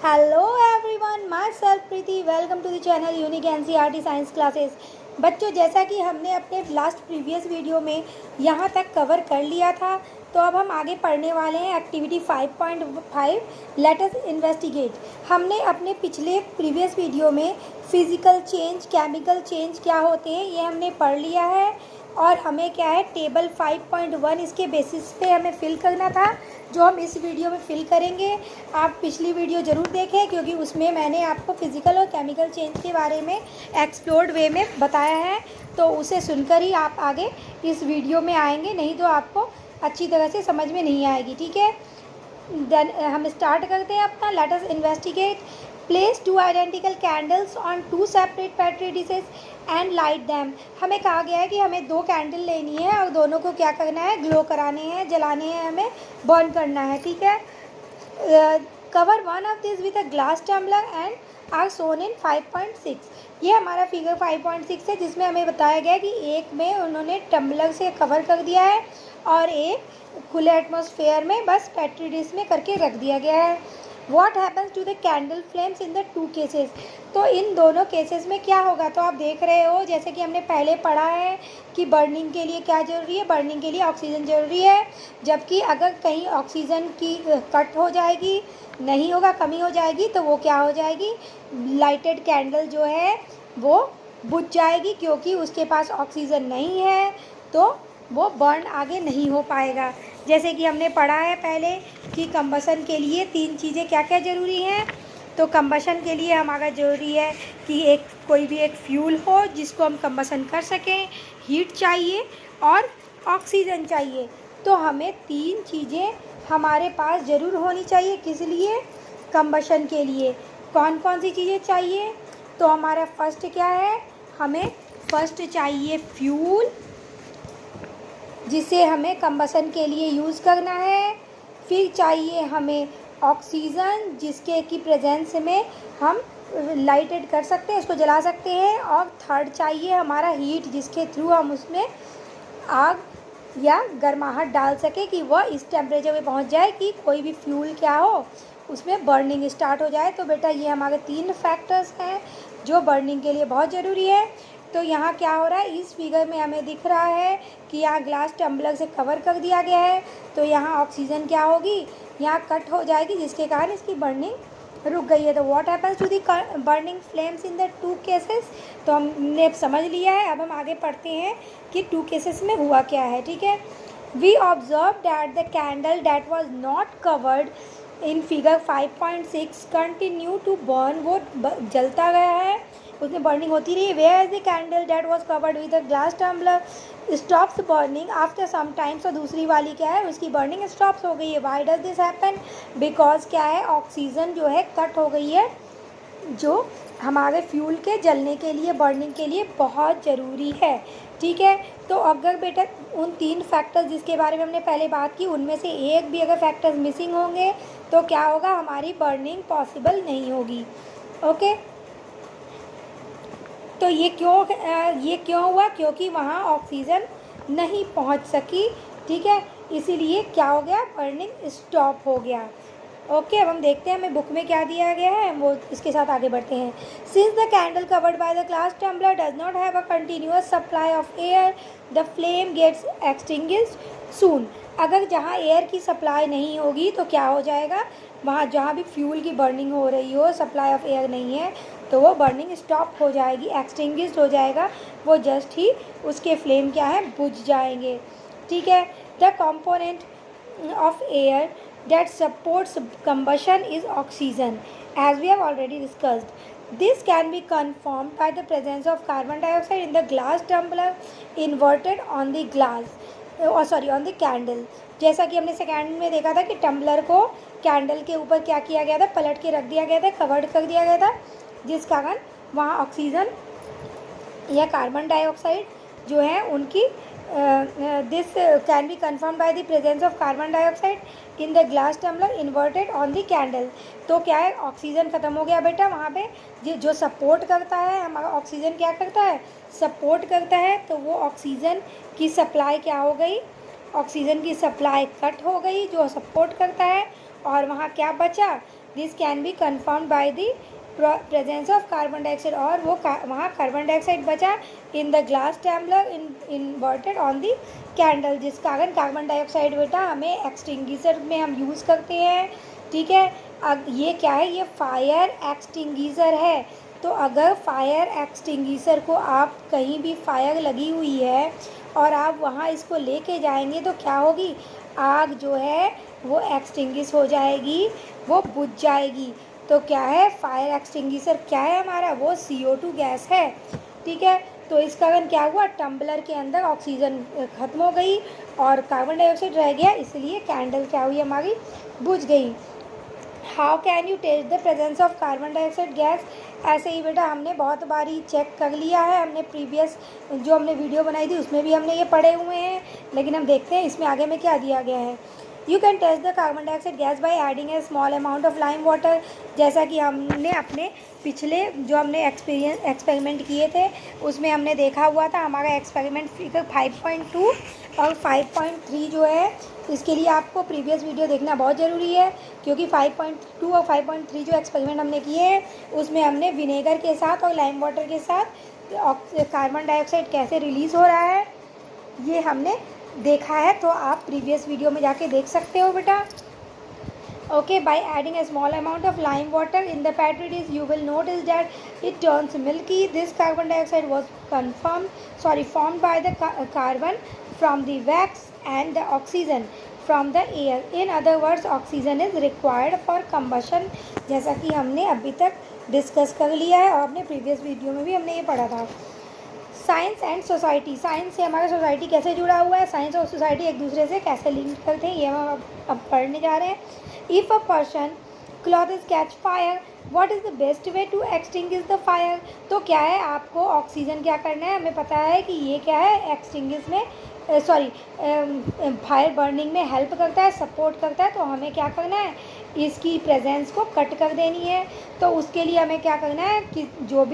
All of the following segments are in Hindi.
Hello everyone, my self Preeti. Welcome to the channel unique NCERT science classes. बच्चों, जैसा कि हमने अपने लास्ट प्रीवियस वीडियो में यहाँ तक कवर कर लिया था, तो अब हम आगे पढ़ने वाले हैं एक्टिविटी 5.5 लेट अस इन्वेस्टिगेट। हमने अपने पिछले प्रीवियस वीडियो में फिज़िकल चेंज, केमिकल चेंज क्या होते हैं ये हमने पढ़ लिया है, और हमें क्या है टेबल 5.1 इसके बेसिस पे हमें फिल करना था, जो हम इस वीडियो में फिल करेंगे। आप पिछली वीडियो ज़रूर देखें, क्योंकि उसमें मैंने आपको फिज़िकल और केमिकल चेंज के बारे में एक्सप्लोर्ड वे में बताया है, तो उसे सुनकर ही आप आगे इस वीडियो में आएंगे, नहीं तो आपको अच्छी तरह से समझ में नहीं आएगी। ठीक है, देन हम स्टार्ट करते हैं अपना। Let us investigate. Place 2 identical candles on 2 separate petri dishes and light them. हमें कहा गया है कि हमें 2 कैंडल लेनी है और दोनों को क्या करना है, ग्लो कराने हैं, जलाने हैं, हमें बर्न करना है। ठीक है, cover one of this with a glass tumbler and are son in 5.6। ये हमारा फिगर 5.6 है, जिसमें हमें बताया गया है कि एक में उन्होंने टम्बलर से कवर कर दिया है और एक खुले एटमॉस्फेयर में बस पेट्री डिश में करके रख दिया गया है। What happens to the candle flames in the 2 cases. तो इन दोनों केसेस में क्या होगा, तो आप देख रहे हो जैसे कि हमने पहले पढ़ा है कि बर्निंग के लिए क्या ज़रूरी है, बर्निंग के लिए ऑक्सीजन ज़रूरी है। जबकि अगर कहीं ऑक्सीजन की कट हो जाएगी, नहीं होगा, कमी हो जाएगी, तो वो क्या हो जाएगी, लाइटेड कैंडल जो है वो बुझ जाएगी, क्योंकि उसके पास ऑक्सीजन नहीं है, तो वो बर्न आगे नहीं हो पाएगा। जैसे कि हमने पढ़ा है पहले कि कंबशन के लिए 3 चीज़ें क्या क्या ज़रूरी हैं। तो कंबशन के लिए हमारा ज़रूरी है कि कोई भी एक फ्यूल हो जिसको हम कंबशन कर सकें, हीट चाहिए और ऑक्सीजन चाहिए। तो हमें 3 चीज़ें हमारे पास ज़रूर होनी चाहिए। किस लिए? कंबशन के लिए। कौन कौन सी चीज़ें चाहिए? तो हमारा फर्स्ट क्या है, हमें फर्स्ट चाहिए फ्यूल, जिसे हमें कंबशन के लिए यूज़ करना है। फिर चाहिए हमें ऑक्सीजन, जिसके की प्रेजेंस में हम लाइटेड कर सकते हैं, उसको जला सकते हैं। और थर्ड चाहिए हमारा हीट, जिसके थ्रू हम उसमें आग या गर्माहट डाल सके कि वह इस टेम्परेचर पे पहुंच जाए कि कोई भी फ्यूल क्या हो, उसमें बर्निंग स्टार्ट हो जाए। तो बेटा ये हमारे 3 फैक्टर्स हैं जो बर्निंग के लिए बहुत ज़रूरी है। तो यहाँ क्या हो रहा है, इस फिगर में हमें दिख रहा है कि यहाँ ग्लास टम्बलर से कवर कर दिया गया है, तो यहाँ ऑक्सीजन क्या होगी, यहाँ कट हो जाएगी, जिसके कारण इसकी बर्निंग रुक गई है। तो what happens to the burning flames in the 2 cases. तो हमने समझ लिया है, अब हम आगे पढ़ते हैं कि 2 केसेस में हुआ क्या है। ठीक है, we observe that the candle that was not covered in figure 5.6 continue to burn. वो जलता गया है, उसमें बर्निंग होती रही। Where is the candle that was covered with a glass tumbler stops burning after some times. और दूसरी वाली क्या है, उसकी बर्निंग स्टॉप्स हो गई है। Why does this happen? Because क्या है, ऑक्सीजन जो है कट हो गई है, जो हमारे फ्यूल के जलने के लिए, बर्निंग के लिए बहुत ज़रूरी है। ठीक है, तो अगर बेटा उन 3 फैक्टर्स जिसके बारे में हमने पहले बात की, उनमें से एक भी अगर फैक्टर्स मिसिंग होंगे तो क्या होगा, हमारी बर्निंग पॉसिबल नहीं होगी। ओके, तो ये क्यों हुआ, क्योंकि वहाँ ऑक्सीजन नहीं पहुँच सकी। ठीक है, इसीलिए क्या हो गया, बर्निंग स्टॉप हो गया। ओके, अब हम देखते हैं हमें बुक में क्या दिया गया है, वो इसके साथ आगे बढ़ते हैं। Since the candle covered by the glass tumbler does not have a continuous supply of air, the flame gets extinguished soon. अगर जहाँ एयर की सप्लाई नहीं होगी तो क्या हो जाएगा, वहाँ जहाँ भी फ्यूल की बर्निंग हो रही हो, सप्लाई ऑफ एयर नहीं है, तो वो बर्निंग स्टॉप हो जाएगी, एक्सटिंग्विश्ड हो जाएगा, वो जस्ट ही उसके फ्लेम क्या है, बुझ जाएंगे। ठीक है, the component of air that supports combustion is oxygen, as we have already discussed. This can be confirmed by the presence of carbon dioxide in the glass tumbler inverted on the on the candle. जैसा कि हमने सेकेंड में देखा था कि टम्बलर को कैंडल के ऊपर क्या किया गया था, पलट के रख दिया गया था, कवर्ड कर दिया गया था, जिस कारण वहाँ ऑक्सीजन या कार्बन डाइऑक्साइड जो है उनकी this can be confirmed by the presence of carbon dioxide in the glass tumbler inverted on the candle. तो क्या है, ऑक्सीजन ख़त्म हो गया बेटा वहाँ पे। जो सपोर्ट करता है हमारा, ऑक्सीजन क्या करता है, सपोर्ट करता है, तो वो ऑक्सीजन की सप्लाई क्या हो गई, ऑक्सीजन की सप्लाई कट हो गई जो सपोर्ट करता है, और वहाँ क्या बचा, this can be confirmed by the presence of carbon dioxide, और वो वहाँ कार्बन डाइऑक्साइड बचा in the glass tumbler inverted on the candle, जिस कारण कार्बन डाइऑक्साइड बेटा हमें एक्सटिंग्विशर में हम यूज़ करते हैं। ठीक है, अब ये क्या है, ये फायर एक्सटिंग्विशर है। तो अगर फायर एक्सटिंग्विशर को आप कहीं भी फायर लगी हुई है और आप वहाँ इसको लेके जाएंगे तो क्या होगी, आग जो है वो एक्सटिंग्विश हो जाएगी, वो बुझ जाएगी। तो क्या है, फायर एक्सटिंग्विशर क्या है हमारा, वो CO2 गैस है। ठीक है, तो इस कारण क्या हुआ, टम्बलर के अंदर ऑक्सीजन ख़त्म हो गई और कार्बन डाइऑक्साइड रह गया, इसलिए कैंडल क्या हुई, हमारी बुझ गई। How can you test the presence of carbon dioxide gas, ऐसे ही बेटा हमने बहुत बारी चेक कर लिया है, हमने प्रीवियस जो हमने वीडियो बनाई थी उसमें भी हमने ये पढ़े हुए हैं, लेकिन हम देखते हैं इसमें आगे में क्या दिया गया है। You can test the carbon dioxide gas by adding a small amount of lime water, जैसा कि हमने अपने पिछले जो हमने एक्सपेरिमेंट किए थे उसमें हमने देखा हुआ था। हमारा एक्सपेरिमेंट फिगर 5.2 और 5.3 जो है, इसके लिए आपको प्रीवियस वीडियो देखना बहुत ज़रूरी है, क्योंकि 5.2 और 5.3 जो एक्सपेरिमेंट हमने किए हैं उसमें हमने विनेगर के साथ और लाइम वाटर के साथ कार्बन डाइऑक्साइड कैसे रिलीज़ हो रहा है ये हमने देखा है। तो आप प्रीवियस वीडियो में जाके देख सकते हो बेटा। Okay, by adding a small amount of lime water in the petri dish, you will notice that it turns milky. This carbon dioxide was formed by the carbon from the wax and the oxygen from the air. In other words, oxygen is required for combustion, जैसा कि हमने अभी तक डिस्कस कर लिया है और अपने प्रीवियस वीडियो में भी हमने ये पढ़ा था। साइंस एंड सोसाइटी, साइंस से हमारा सोसाइटी कैसे जुड़ा हुआ है, साइंस और सोसाइटी एक दूसरे से कैसे लिंक करते हैं, ये हम अब पढ़ने जा रहे हैं। If a person cloth is catch fire, what is the best way to extinguish the fire, तो क्या है, आपको ऑक्सीजन क्या करना है, हमें पता है कि ये क्या है, एक्सटिंग्विश में फायर बर्निंग में हेल्प करता है, सपोर्ट करता है। तो हमें क्या करना है, इसकी प्रेजेंस को कट कर देनी है। तो उसके लिए हमें क्या करना है कि जो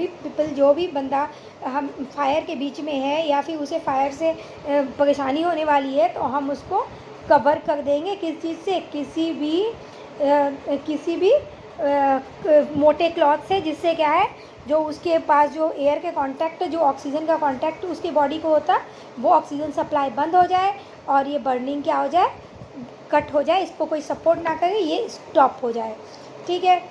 भी बंदा हम फायर के बीच में है या फिर उसे फायर से परेशानी होने वाली है, तो हम उसको कवर कर देंगे किस चीज़ से, किसी भी मोटे क्लॉथ से, जिससे क्या है, जो उसके पास जो एयर के कांटेक्ट, जो ऑक्सीजन का कांटेक्ट उसकी बॉडी को होता है, वो ऑक्सीजन सप्लाई बंद हो जाए और ये बर्निंग क्या हो जाए, कट हो जाए, इसको कोई सपोर्ट ना करे, ये स्टॉप हो जाए। ठीक है,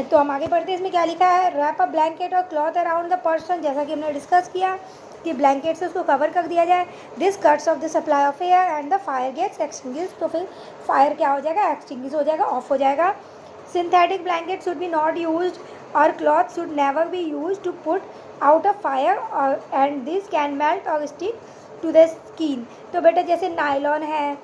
तो हम आगे बढ़ते हैं। इसमें क्या लिखा है, रैप अ ब्लैंकेट और क्लॉथ अराउंड द पर्सन, जैसा कि हमने डिस्कस किया कि ब्लैंकेट से उसको कवर कर दिया जाए। This cuts off the supply of air and the fire gets extinguish, तो फिर फायर क्या हो जाएगा, एक्सटिंग्विश हो जाएगा, ऑफ हो जाएगा। Synthetic blanket should be not used और cloth should never be used to put out a fire and this can melt और स्टिक टू द स्किन। तो बेटा जैसे नायलॉन है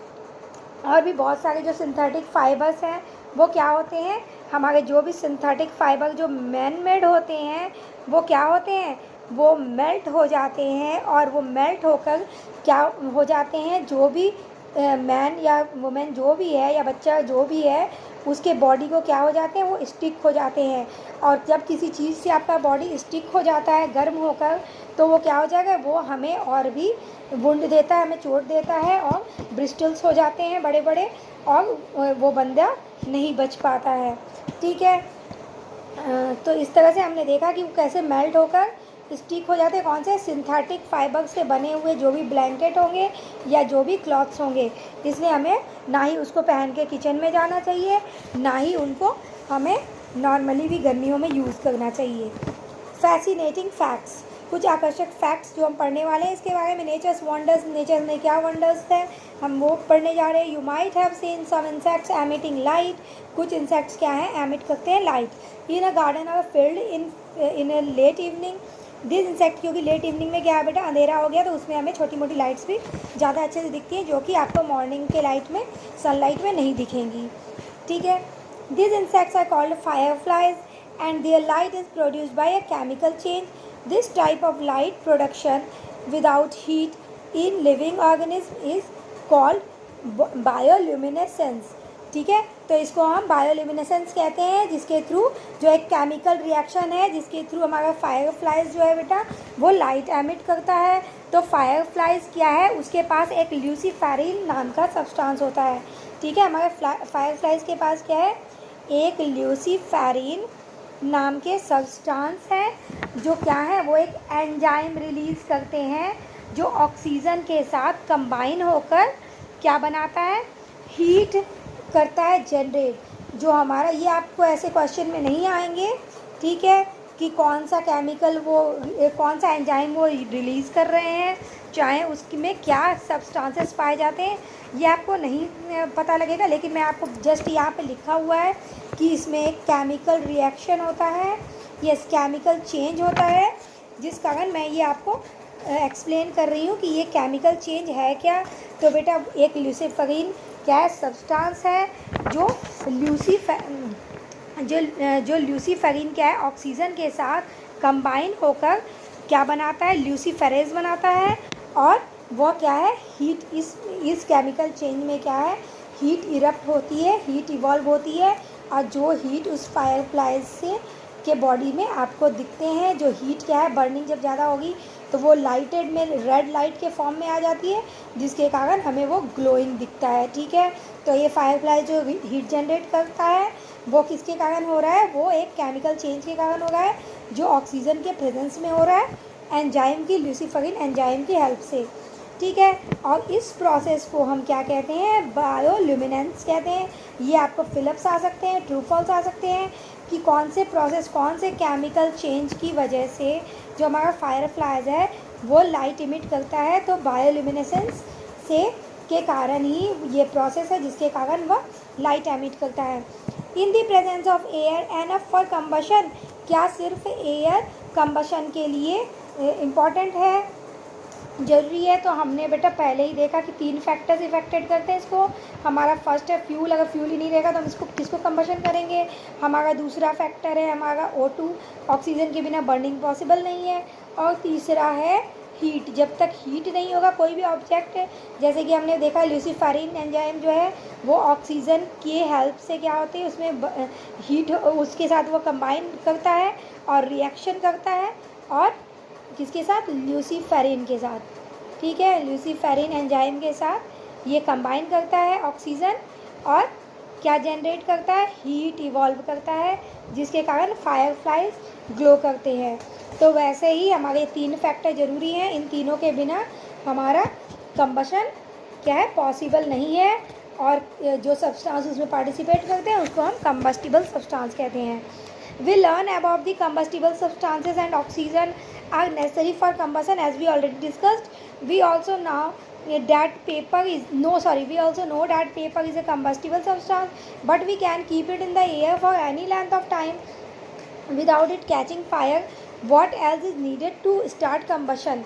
और भी बहुत सारे जो सिंथेटिक फाइबर्स हैं, वो क्या होते हैं, हमारे जो भी सिंथेटिक फाइबर जो मैन मेड होते हैं वो क्या होते हैं, वो मेल्ट हो जाते हैं, और वो मेल्ट होकर क्या हो जाते हैं, जो भी मैन या वुमेन जो भी है या बच्चा जो भी है उसके बॉडी को क्या हो जाते हैं, वो स्टिक हो जाते हैं। और जब किसी चीज़ से आपका बॉडी स्टिक हो जाता है गर्म होकर, तो वो क्या हो जाएगा, वो हमें और भी वुंड देता है, हमें चोट देता है और ब्रिस्टल्स हो जाते हैं बड़े बड़े, और वो बंदा नहीं बच पाता है। ठीक है, तो इस तरह से हमने देखा कि वो कैसे मेल्ट होकर स्टिक हो जाते हैं, कौन से, सिंथेटिक फाइबर से बने हुए जो भी ब्लैंकेट होंगे या जो भी क्लॉथ्स होंगे। इसलिए हमें ना ही उसको पहन के किचन में जाना चाहिए, ना ही उनको हमें नॉर्मली भी गर्मियों में यूज़ करना चाहिए। फैसिनेटिंग फैक्ट्स, कुछ आकर्षक फैक्ट्स जो हम पढ़ने वाले हैं इसके बारे में। नेचर्स वंडर्स, नेचर में क्या वंडर्स हैं हम वो पढ़ने जा रहे हैं। You might have seen some insects emitting light, कुछ इंसेक्ट्स क्या हैं, एमिट करते हैं लाइट। इन अ गार्डन और field in a late evening, this insect, क्योंकि लेट इवनिंग में क्या है बेटा, अंधेरा हो गया, तो उसमें हमें छोटी मोटी लाइट्स भी ज़्यादा अच्छे से दिखती हैं, जो कि आपको मॉर्निंग के लाइट में, सनलाइट में नहीं दिखेंगी। ठीक है, this insects are called fireflies and their light is produced by a chemical change. This type of light production without heat in living organism is called bioluminescence. ठीक है, तो इसको हम बायोल्यूमिनेसेंस कहते हैं, जिसके थ्रू जो एक केमिकल रिएक्शन है, जिसके थ्रू हमारा फायरफ्लाइज जो है बेटा वो लाइट एमिट करता है। तो फायरफ्लाइज क्या है, उसके पास एक ल्यूसीफेरिन नाम का सब्सटेंस होता है। ठीक है, हमारे फायरफ्लाइज के पास क्या है, एक ल्यूसीफेरिन नाम के सब्सटेंस है जो क्या है, वो एक एंजाइम रिलीज़ करते हैं जो ऑक्सीजन के साथ कंबाइन होकर क्या बनाता है, हीट करता है जनरेट। जो हमारा ये आपको ऐसे क्वेश्चन में नहीं आएंगे, ठीक है, कि कौन सा केमिकल वो, कौन सा एंजाइम वो रिलीज़ कर रहे हैं, चाहे उसमें क्या सब्सटेंसेस पाए जाते हैं, ये आपको नहीं पता लगेगा। लेकिन मैं आपको जस्ट यहाँ पे लिखा हुआ है कि इसमें एक केमिकल रिएक्शन होता है, यस केमिकल चेंज होता है, जिस कारण मैं ये आपको एक्सप्लेन कर रही हूँ कि ये केमिकल चेंज है क्या। तो बेटा एक ल्यूसीफेरिन क्या सब्सटेंस है जो ल्यूसीफेरिन क्या है, ऑक्सीजन के साथ कंबाइन होकर क्या बनाता है, ल्यूसीफेरेज बनाता है। और वो क्या है, हीट, इस केमिकल चेंज में क्या है, हीट इरप्ट होती है, हीट इवॉल्व होती है। और जो हीट उस फायरफ्लाइज से के बॉडी में आपको दिखते हैं, जो हीट क्या है, बर्निंग जब ज़्यादा होगी तो वो लाइटेड में रेड लाइट के फॉर्म में आ जाती है, जिसके कारण हमें वो ग्लोइंग दिखता है, ठीक है। तो ये फायरफ्लाई जो हीट जनरेट करता है वो किसके कारण हो रहा है, वो एक केमिकल चेंज के कारण हो रहा है जो ऑक्सीजन के प्रेजेंस में हो रहा है, एंजाइम की, ल्यूसीफेरिन एंजाइम की हेल्प से, ठीक है। और इस प्रोसेस को हम क्या कहते हैं, बायोल्यूमिनेंस कहते हैं। ये आपको फिलिप्स आ सकते हैं, ट्रू फॉल्स आ सकते हैं कि कौन से प्रोसेस, कौन से केमिकल चेंज की वजह से जो हमारा फायरफ्लाइज है वो लाइट इमिट करता है। तो बायोल्यूमिनेसेंस से के कारण ही ये प्रोसेस है जिसके कारण वह लाइट एमिट करता है। In the presence of air enough for combustion, क्या सिर्फ एयर कंबशन के लिए इम्पॉर्टेंट है, ज़रूरी है। तो हमने बेटा पहले ही देखा कि 3 फैक्टर्स इफेक्टेड करते हैं इसको। हमारा फर्स्ट है फ्यूल, अगर फ्यूल ही नहीं रहेगा तो हम इसको किसको कंबशन करेंगे। हमारा दूसरा फैक्टर है हमारा O2, ऑक्सीजन के बिना बर्निंग पॉसिबल नहीं है। और तीसरा है हीट, जब तक हीट नहीं होगा कोई भी ऑब्जेक्ट, जैसे कि हमने देखा ल्यूसीफेरिन एंजाइम जो है वो ऑक्सीजन की हेल्प से क्या होती है, उसमें हीट उसके साथ वो कंबाइन करता है और रिएक्शन करता है, और किसके साथ, ल्यूसीफेरिन के साथ, ठीक है, ल्यूसीफेरिन एंजाइम के साथ ये कंबाइन करता है ऑक्सीजन और क्या जनरेट करता है, हीट इवॉल्व करता है, जिसके कारण फायरफ्लाइज ग्लो करते हैं। तो वैसे ही हमारे 3 फैक्टर ज़रूरी हैं, इन तीनों के बिना हमारा कंबशन क्या है, पॉसिबल नहीं है। और जो सब्सटेंस उसमें पार्टिसिपेट करते हैं उसको हम कंबस्टिबल सब्सटेंस कहते हैं। We learn about the combustible substances and oxygen are necessary for combustion, as we already discussed. We also know that paper is we also know that paper is a combustible substance, but we can keep it in the air for any length of time without it catching fire. What else is needed to start combustion?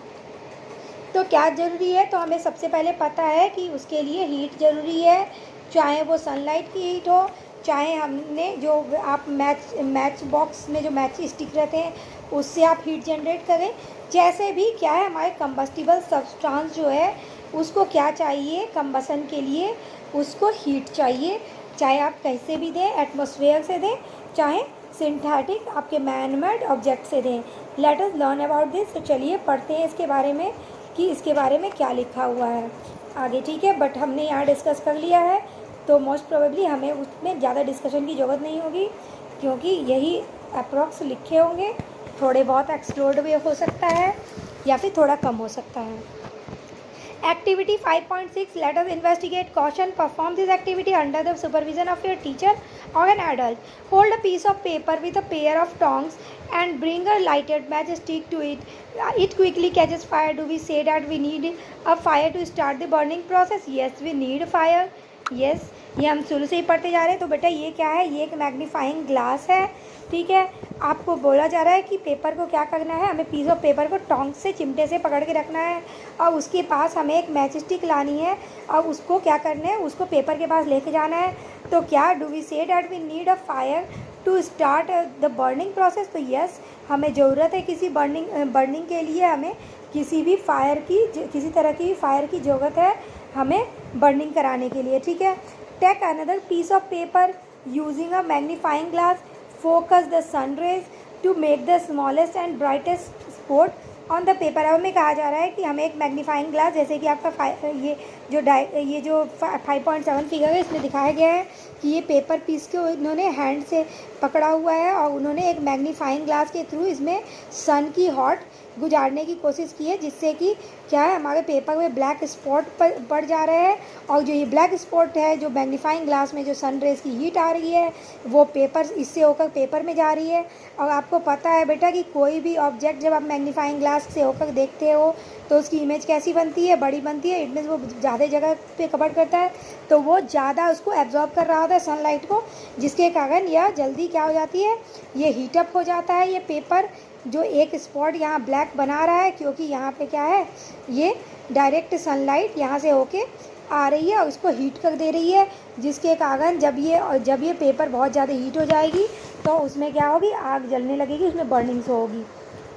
तो क्या ज़रूरी है, तो हमें सबसे पहले पता है कि उसके लिए हीट ज़रूरी है, चाहे वो सनलाइट की हीट हो, चाहे हमने जो आप मैच बॉक्स में जो मैच स्टिक रहते हैं उससे आप हीट जनरेट करें। जैसे भी क्या है, हमारे कंबस्टिबल सब्सटेंस जो है उसको क्या चाहिए कंबसन के लिए, उसको हीट चाहिए, चाहे आप कैसे भी दें, एटमॉस्फेयर से दें, चाहे सिंथेटिक आपके मैन-मेड ऑब्जेक्ट से दें। Let us learn about this. तो चलिए पढ़ते हैं इसके बारे में कि इसके बारे में क्या लिखा हुआ है आगे, ठीक है। बट हमने यहाँ डिस्कस कर लिया है तो मोस्ट प्रोबेबली हमें उसमें ज़्यादा डिस्कशन की ज़रूरत नहीं होगी, क्योंकि यही अप्रॉक्स लिखे होंगे। थोड़े बहुत एक्सप्लोर्ड भी हो सकता है या फिर थोड़ा कम हो सकता है। Activity 5.6, let us investigate caution. Perform this activity under the supervision of your teacher or an adult. Hold a piece of paper with a pair of tongs and bring a lighted matchstick to it. It quickly catches fire. Do we say that we need a fire to start the burning process? Yes, we need fire. Yes, ये हम शुरू से ही पढ़ते जा रहे हैं। तो बेटा ये क्या है, ये एक मैग्नीफाइंग ग्लास है, ठीक है। आपको बोला जा रहा है कि पेपर को क्या करना है, हमें पीस ऑफ पेपर को टोंग से, चिमटे से पकड़ के रखना है और उसके पास हमें एक मैच स्टिक लानी है और उसको क्या करना है, उसको पेपर के पास लेके जाना है। तो क्या do we say that we need a fire to start the burning process? तो यस, हमें ज़रूरत है किसी बर्निंग के लिए, हमें किसी भी फायर की, किसी तरह की फायर की ज़रूरत है हमें बर्निंग कराने के लिए, ठीक है। Take another piece of paper using a magnifying glass, focus the sun rays to make the smallest and brightest spot on the paper. अब हमें कहा जा रहा है कि हमें एक मैग्नीफाइंग ग्लास, जैसे कि आपका ये ये जो 5.7 फिगर है इसमें दिखाया गया है कि ये पेपर पीस को इन्होंने हैंड से पकड़ा हुआ है और उन्होंने एक मैग्नीफाइंग ग्लास के थ्रू इसमें सन की हॉट गुजारने की कोशिश की है, जिससे कि क्या है हमारे पेपर में ब्लैक स्पॉट पड़ जा रहे हैं। और जो ये ब्लैक स्पॉट है, जो मैग्नीफाइंग ग्लास में जो सन रेज की हीट आ रही है, वो पेपर इससे होकर पेपर में जा रही है। और आपको पता है बेटा कि कोई भी ऑब्जेक्ट जब आप मैग्नीफाइंग ग्लास से होकर देखते हो तो उसकी इमेज कैसी बनती है, बड़ी बनती है। इट मीन्स वो ज़्यादा जगह पे कवर करता है, तो वो ज़्यादा उसको एब्जॉर्ब कर रहा होता है सनलाइट को, जिसके कारण यह जल्दी क्या हो जाती है, ये हीटअप हो जाता है। ये पेपर जो एक स्पॉट यहाँ ब्लैक बना रहा है, क्योंकि यहाँ पे क्या है, ये डायरेक्ट सनलाइट यहाँ से होके आ रही है और उसको हीट कर दे रही है, जिसके कारण जब ये पेपर बहुत ज़्यादा हीट हो जाएगी तो उसमें क्या होगी, आग जलने लगेगी, उसमें बर्निंग्स होगी।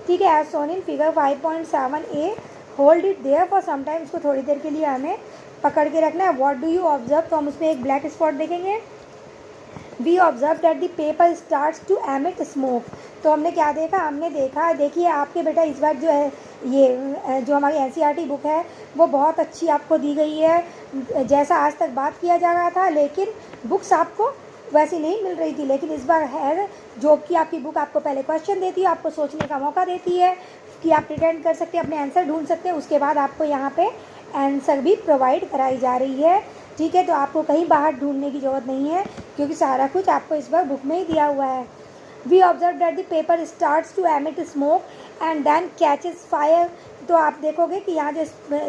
ठीक है, as shown in figure 5.7a, hold it there for some time. इसको थोड़ी देर के लिए हमें पकड़ के रखना है। व्हाट डू यू ऑब्जर्व, तो हम उसमें एक ब्लैक स्पॉट देखेंगे। We observe that the paper starts to emit smoke. तो हमने क्या देखा, हमने देखा, देखिए आपके बेटा इस बार जो है ये जो हमारी एनसीईआरटी बुक है वो बहुत अच्छी आपको दी गई है। जैसा आज तक बात किया जा रहा था, लेकिन बुक्स आपको वैसी नहीं मिल रही थी, लेकिन इस बार है जो कि आपकी बुक आपको पहले क्वेश्चन देती है, आपको सोचने का मौका देती है कि आप प्रिटेंड कर सकते हैं, अपने आंसर ढूंढ सकते हैं। उसके बाद आपको यहाँ पे आंसर भी प्रोवाइड कराई जा रही है। ठीक है, तो आपको कहीं बाहर ढूंढने की ज़रूरत नहीं है, क्योंकि सारा कुछ आपको इस बार बुक में ही दिया हुआ है। We observe that the paper starts to emit smoke and then catches fire. तो आप देखोगे कि यहाँ जो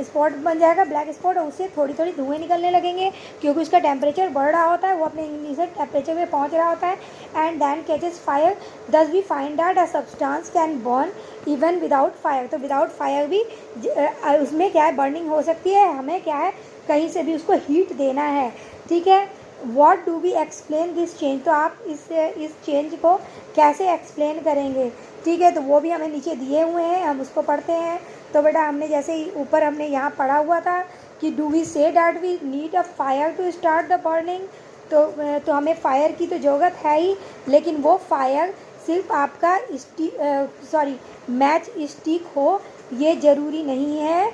स्पॉट बन जाएगा, ब्लैक स्पॉट, और उससे थोड़ी थोड़ी धुएँ निकलने लगेंगे, क्योंकि उसका टेम्परेचर बढ़ रहा होता है, वो अपने इनिशियल टेम्परेचर में पहुँच रहा होता है। And then catches fire, thus we find that a substance can burn even without fire. तो विदाउट फायर भी उसमें क्या है, बर्निंग हो सकती है। हमें क्या है, कहीं से भी उसको हीट देना है। ठीक है, what do we explain this change, तो आप इस चेंज को कैसे एक्सप्लेन करेंगे। ठीक है, तो वो भी हमें नीचे दिए हुए हैं, हम उसको पढ़ते हैं। तो बेटा हमने जैसे ही ऊपर हमने यहाँ पढ़ा हुआ था कि do we say that we need a fire to start the burning. तो हमें फायर की तो ज़रूरत है ही, लेकिन वो फायर सिर्फ आपका मैच स्टिक हो ये ज़रूरी नहीं है,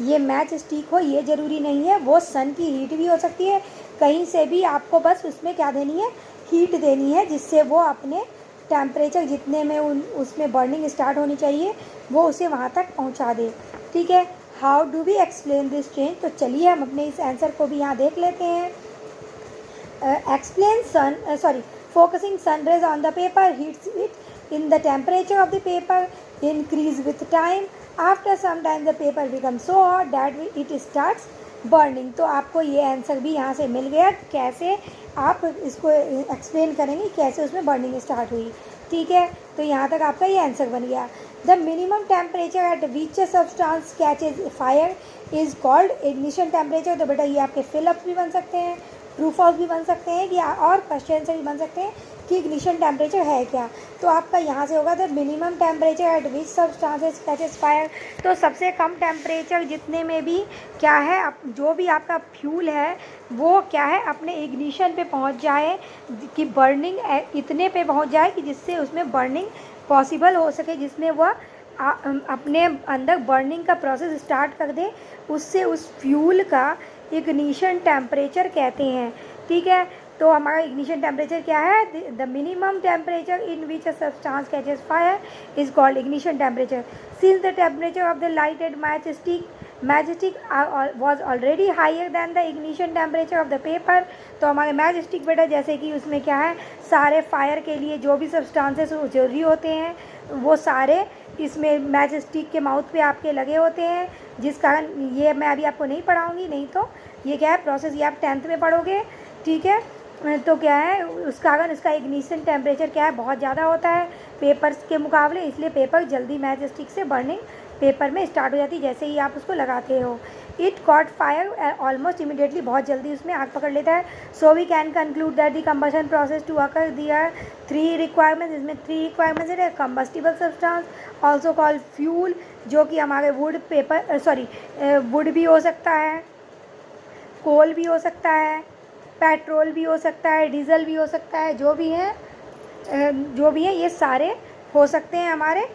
ये मैच स्टिक हो ये ज़रूरी नहीं है, वो सन की हीट भी हो सकती है। कहीं से भी आपको बस उसमें क्या देनी है, हीट देनी है, जिससे वो अपने टेम्परेचर जितने में उसमें बर्निंग स्टार्ट होनी चाहिए वो उसे वहाँ तक पहुँचा दे। ठीक है, how do we explain this change, तो चलिए हम अपने इस आंसर को भी यहाँ देख लेते हैं। Explain focusing sun rays on the paper heats it in the temperature of the paper increase with time. After some time the paper becomes so hot that it starts burning. तो आपको ये आंसर भी यहाँ से मिल गया, कैसे आप इसको एक्सप्लेन करेंगे, कैसे उसमें बर्निंग स्टार्ट हुई। ठीक है, तो यहाँ तक आपका ये आंसर बन गया। The minimum temperature at which substance catches fire is called ignition temperature. तो बेटा ये आपके फिलअप्स भी बन सकते हैं, ट्रू फॉल्स भी बन सकते हैं, कि और क्वेश्चन से भी बन सकते हैं कि इग्निशन टेम्परेचर है क्या। तो आपका यहाँ से होगा the minimum temperature at which substances catches fire. तो सबसे कम टेम्परेचर जितने में भी क्या है, जो भी आपका फ्यूल है वो क्या है, अपने इग्निशन पे पहुँच जाए, कि बर्निंग इतने पे पहुँच जाए कि जिससे उसमें बर्निंग पॉसिबल हो सके, जिसमें वह अपने अंदर बर्निंग का प्रोसेस स्टार्ट कर दे, उससे उस फ्यूल का इग्निशन टेम्परेचर कहते हैं। ठीक है, तो हमारा इग्निशन टेम्परेचर क्या है, the minimum temperature in which a substance catches fire is called ignition temperature. Since the temperature of the lighted match stick was already higher than the ignition temperature of the paper. तो हमारे मैच स्टिक बेटा जैसे कि उसमें क्या है, सारे फायर के लिए जो भी सब्सटेंसेस जरूरी होते हैं वो सारे इसमें मैच स्टिक के माउथ पे आपके लगे होते हैं, जिस कारण ये मैं अभी आपको नहीं पढ़ाऊँगी, नहीं तो ये क्या है प्रोसेस, ये आप 10th में पढ़ोगे। ठीक है, तो क्या है उस कारण इसका इग्निशन टेम्परेचर क्या है, बहुत ज़्यादा होता है पेपर्स के मुकाबले, इसलिए पेपर जल्दी मैच स्टिक से बर्निंग पेपर में स्टार्ट हो जाती है जैसे ही आप उसको लगाते हो। It caught fire almost immediately, बहुत जल्दी उसमें आग पकड़ लेता है। So we can conclude that the combustion process to occur there 3 requirements. इसमें 3 रिक्वायरमेंट्स है, combustible substance also called fuel, जो कि हमारे वुड भी हो सकता है, कोल भी हो सकता है, पेट्रोल भी हो सकता है, डीजल भी हो सकता है, जो भी है ये सारे हो सकते हैं हमारे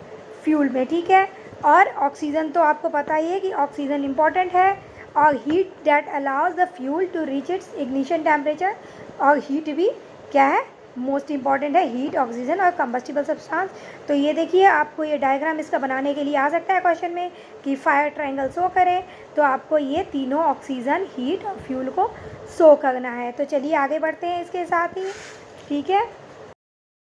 फ्यूल में। ठीक है, और ऑक्सीजन तो आपको पता ही है कि ऑक्सीजन इम्पॉर्टेंट है, और heat that allows the fuel to reach its ignition temperature. और हीट भी क्या है, मोस्ट इंपॉर्टेंट है, हीट, ऑक्सीजन और कंबस्टिबल सब्सटेंस। तो ये देखिए, आपको ये डायग्राम इसका बनाने के लिए आ सकता है क्वेश्चन में कि फायर ट्रायंगल शो करें, तो आपको ये तीनों ऑक्सीजन, हीट और फ्यूल को शो करना है। तो चलिए आगे बढ़ते हैं इसके साथ ही, ठीक है।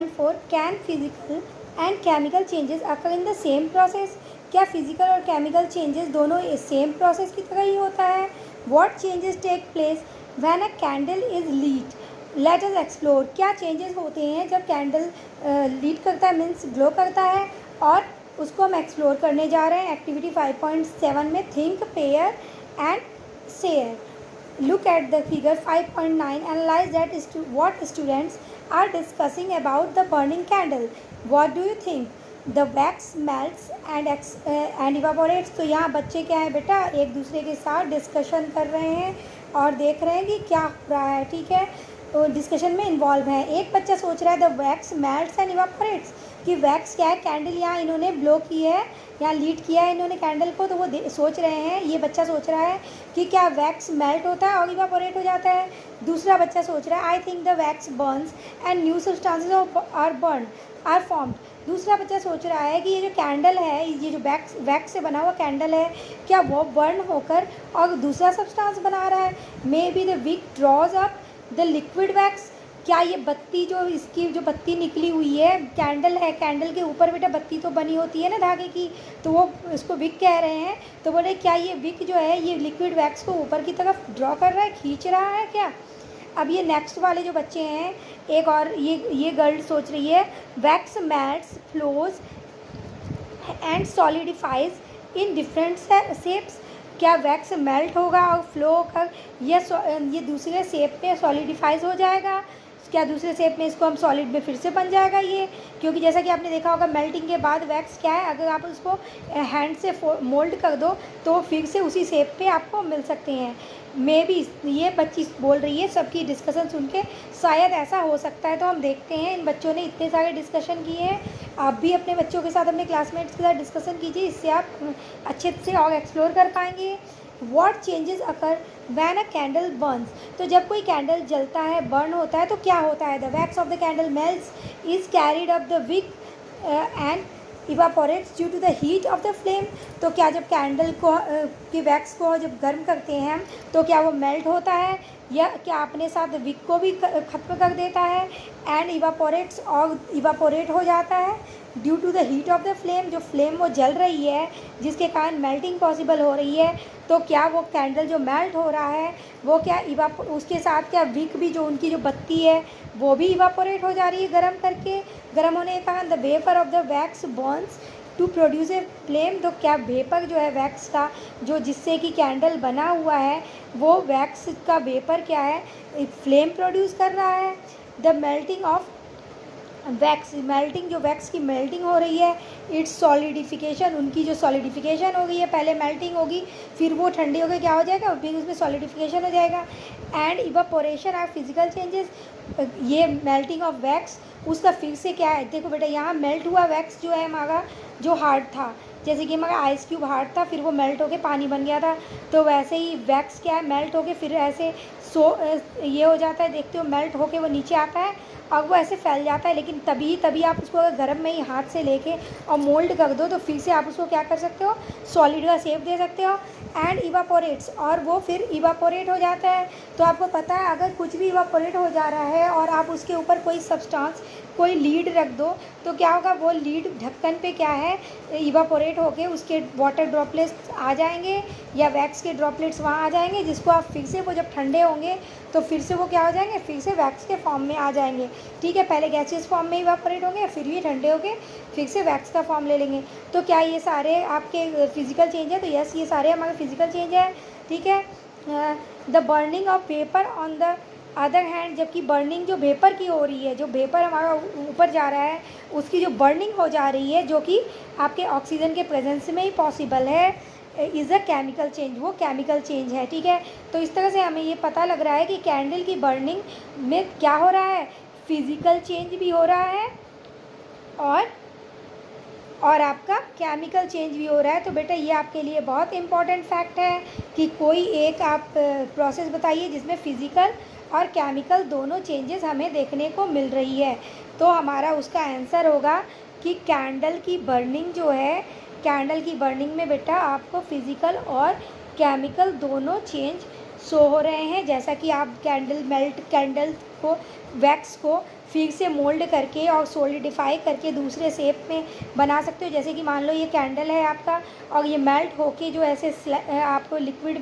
4 can physical and chemical changes occur in the same process. क्या फिजिकल और केमिकल चेंजेस दोनों सेम प्रोसेस की तरह ही होता है? What changes take place when a candle is lit? Let us explore. क्या चेंजेस होते हैं जब कैंडल लीड करता है, मीन्स ग्लो करता है, और उसको हम एक्सप्लोर करने जा रहे हैं एक्टिविटी 5.7 में, think, pair and share. Look at the figure 5.9. Analyze that what students are discussing about the burning candle. What do you think? The wax melts and evaporates. तो यहाँ बच्चे क्या है बेटा, एक दूसरे के साथ डिस्कशन कर रहे हैं और देख रहे हैं कि क्या हो रहा है, ठीक है। तो डिस्कशन में इन्वॉल्व है। एक बच्चा सोच रहा है द वैक्स मेल्ट्स एंड इवापोरेट्स, कि वैक्स क्या है, कैंडल यहाँ इन्होंने ब्लो की है, यहाँ लीड किया है इन्होंने कैंडल को, तो वो सोच रहे हैं, ये बच्चा सोच रहा है कि क्या वैक्स मेल्ट होता है और इवापोरेट हो जाता है। दूसरा बच्चा सोच रहा है I think the wax burns and new substances are formed. दूसरा बच्चा सोच रहा है कि ये जो कैंडल है, ये जो वैक्स से बना हुआ कैंडल है, क्या वो बर्न होकर और दूसरा सब्सटेंस बना रहा है। May be the wick draws up the liquid wax. क्या ये बत्ती, जो इसकी जो बत्ती निकली हुई है, कैंडल है, कैंडल के ऊपर बेटा बत्ती तो बनी होती है ना धागे की, तो वो इसको विक कह रहे हैं। तो बोले क्या ये विक जो है ये लिक्विड वैक्स को ऊपर की तरफ ड्रॉ कर रहा है, खींच रहा है क्या। अब ये नेक्स्ट वाले जो बच्चे हैं, एक और ये गर्ल सोच रही है wax melts, flows and solidifies in different shapes. क्या वैक्स मेल्ट होगा और फ्लो होकर ये दूसरे शेप में सॉलिडिफाइज हो जाएगा, क्या दूसरे शेप में इसको हम सॉलिड में फिर से बन जाएगा ये। क्योंकि जैसा कि आपने देखा होगा मेल्टिंग के बाद वैक्स क्या है, अगर आप उसको हैंड से मोल्ड कर दो तो फिर से उसी शेप पे आपको मिल सकते हैं। मे बी ये बच्ची बोल रही है, सबकी डिस्कशन सुन के शायद ऐसा हो सकता है। तो हम देखते हैं, इन बच्चों ने इतने सारे डिस्कशन किए हैं, आप भी अपने बच्चों के साथ, अपने क्लासमेट्स के साथ डिस्कशन कीजिए, इससे आप अच्छे से और एक्सप्लोर कर पाएंगे। What changes occur when a candle burns? तो जब कोई कैंडल जलता है, बर्न होता है, तो क्या होता है। The wax of the candle melts, is carried up the wick and evaporates due to the heat of the flame. तो क्या जब कैंडल को की वैक्स को जब गर्म करते हैं हम, तो क्या वो मेल्ट होता है, या क्या अपने साथ विक को भी ख़त्म कर देता है। एंड इवापोरेट्स, और इवापोरेट हो जाता है due to the heat of the flame, जो फ्लेम वो जल रही है जिसके कारण मेल्टिंग पॉसिबल हो रही है। तो क्या वो कैंडल जो मेल्ट हो रहा है वो क्या उसके साथ क्या विक भी, जो उनकी जो बत्ती है वो भी इवापोरेट हो जा रही है गर्म करके। गर्म होने के कारण the vapour of the wax burns to produce a flame. तो क्या वेपर जो है वैक्स का, जो जिससे कि कैंडल बना हुआ है, वो वैक्स का वेपर क्या है, फ्लेम प्रोड्यूस कर रहा है। The melting of wax, melting, जो वैक्स की मेल्टिंग हो रही है, इट्स सॉलिडिफिकेशन, उनकी जो सॉलिडिफिकेशन हो गई है, पहले मेल्टिंग होगी फिर वो ठंडी होकर क्या हो जाएगा, फिर उसमें सॉलिडिफिकेशन हो जाएगा। And evaporation are physical changes, ये मेल्टिंग ऑफ वैक्स उसका फिर से क्या है, देखो बेटा यहाँ मेल्ट हुआ वैक्स जो है हमारा, जो हार्ड था, जैसे कि हमारा आइस क्यूब हार्ड था, फिर वो मेल्ट होके पानी बन गया था, तो वैसे ही वैक्स क्या है, मेल्ट होके फिर ऐसे ये हो जाता है, देखते हो मेल्ट होके वो नीचे आता है और वो ऐसे फैल जाता है। लेकिन तभी आप उसको अगर गर्म में ही हाथ से लेके और मोल्ड कर दो तो फिर से आप उसको क्या कर सकते हो, सॉलिड का शेप दे सकते हो। एंड इवापोरेट्स, और वो फिर इवापोरेट हो जाता है। तो आपको पता है अगर कुछ भी इवापोरेट हो जा रहा है और आप उसके ऊपर कोई सब्सटेंस, कोई लीड रख दो तो क्या होगा, वो लीड ढक्कन पे क्या है, इवापोरेट होके उसके वाटर ड्रॉपलेट्स आ जाएंगे या वैक्स के ड्रॉपलेट्स वहाँ आ जाएंगे, जिसको आप फिर से, वो जब ठंडे होंगे तो फिर से वो क्या हो जाएंगे, फिर से वैक्स के फॉर्म में आ जाएंगे। ठीक है, पहले गैसियस फॉर्म में इवापोरेट होंगे, फिर ये ठंडे होके फिर से वैक्स का फॉर्म ले लेंगे। तो क्या ये सारे आपके फिजिकल चेंज है? तो यस, ये सारे हमारे फिजिकल चेंज है। ठीक है, the burning of vapour on the other hand, जबकि बर्निंग जो वेपर की हो रही है, जो वेपर हमारा ऊपर जा रहा है उसकी जो बर्निंग हो जा रही है, जो कि आपके ऑक्सीजन के प्रेजेंस में ही पॉसिबल है, इज़ अ केमिकल चेंज, वो केमिकल चेंज है। ठीक है, तो इस तरह से हमें ये पता लग रहा है कि कैंडल की बर्निंग में क्या हो रहा है, फिज़िकल चेंज भी हो रहा है और आपका केमिकल चेंज भी हो रहा है। तो बेटा ये आपके लिए बहुत इम्पॉर्टेंट फैक्ट है कि कोई एक आप प्रोसेस बताइए जिसमें फ़िज़िकल और केमिकल दोनों चेंजेस हमें देखने को मिल रही है। तो हमारा उसका आंसर होगा कि कैंडल की बर्निंग जो है, कैंडल की बर्निंग में बेटा आपको फ़िज़िकल और केमिकल दोनों चेंज शो हो रहे हैं। जैसा कि आप कैंडल को वैक्स को फिर से मोल्ड करके और सॉलिडिफाई करके दूसरे शेप में बना सकते हो। जैसे कि मान लो ये कैंडल है आपका और ये मेल्ट होके जो ऐसे आपको लिक्विड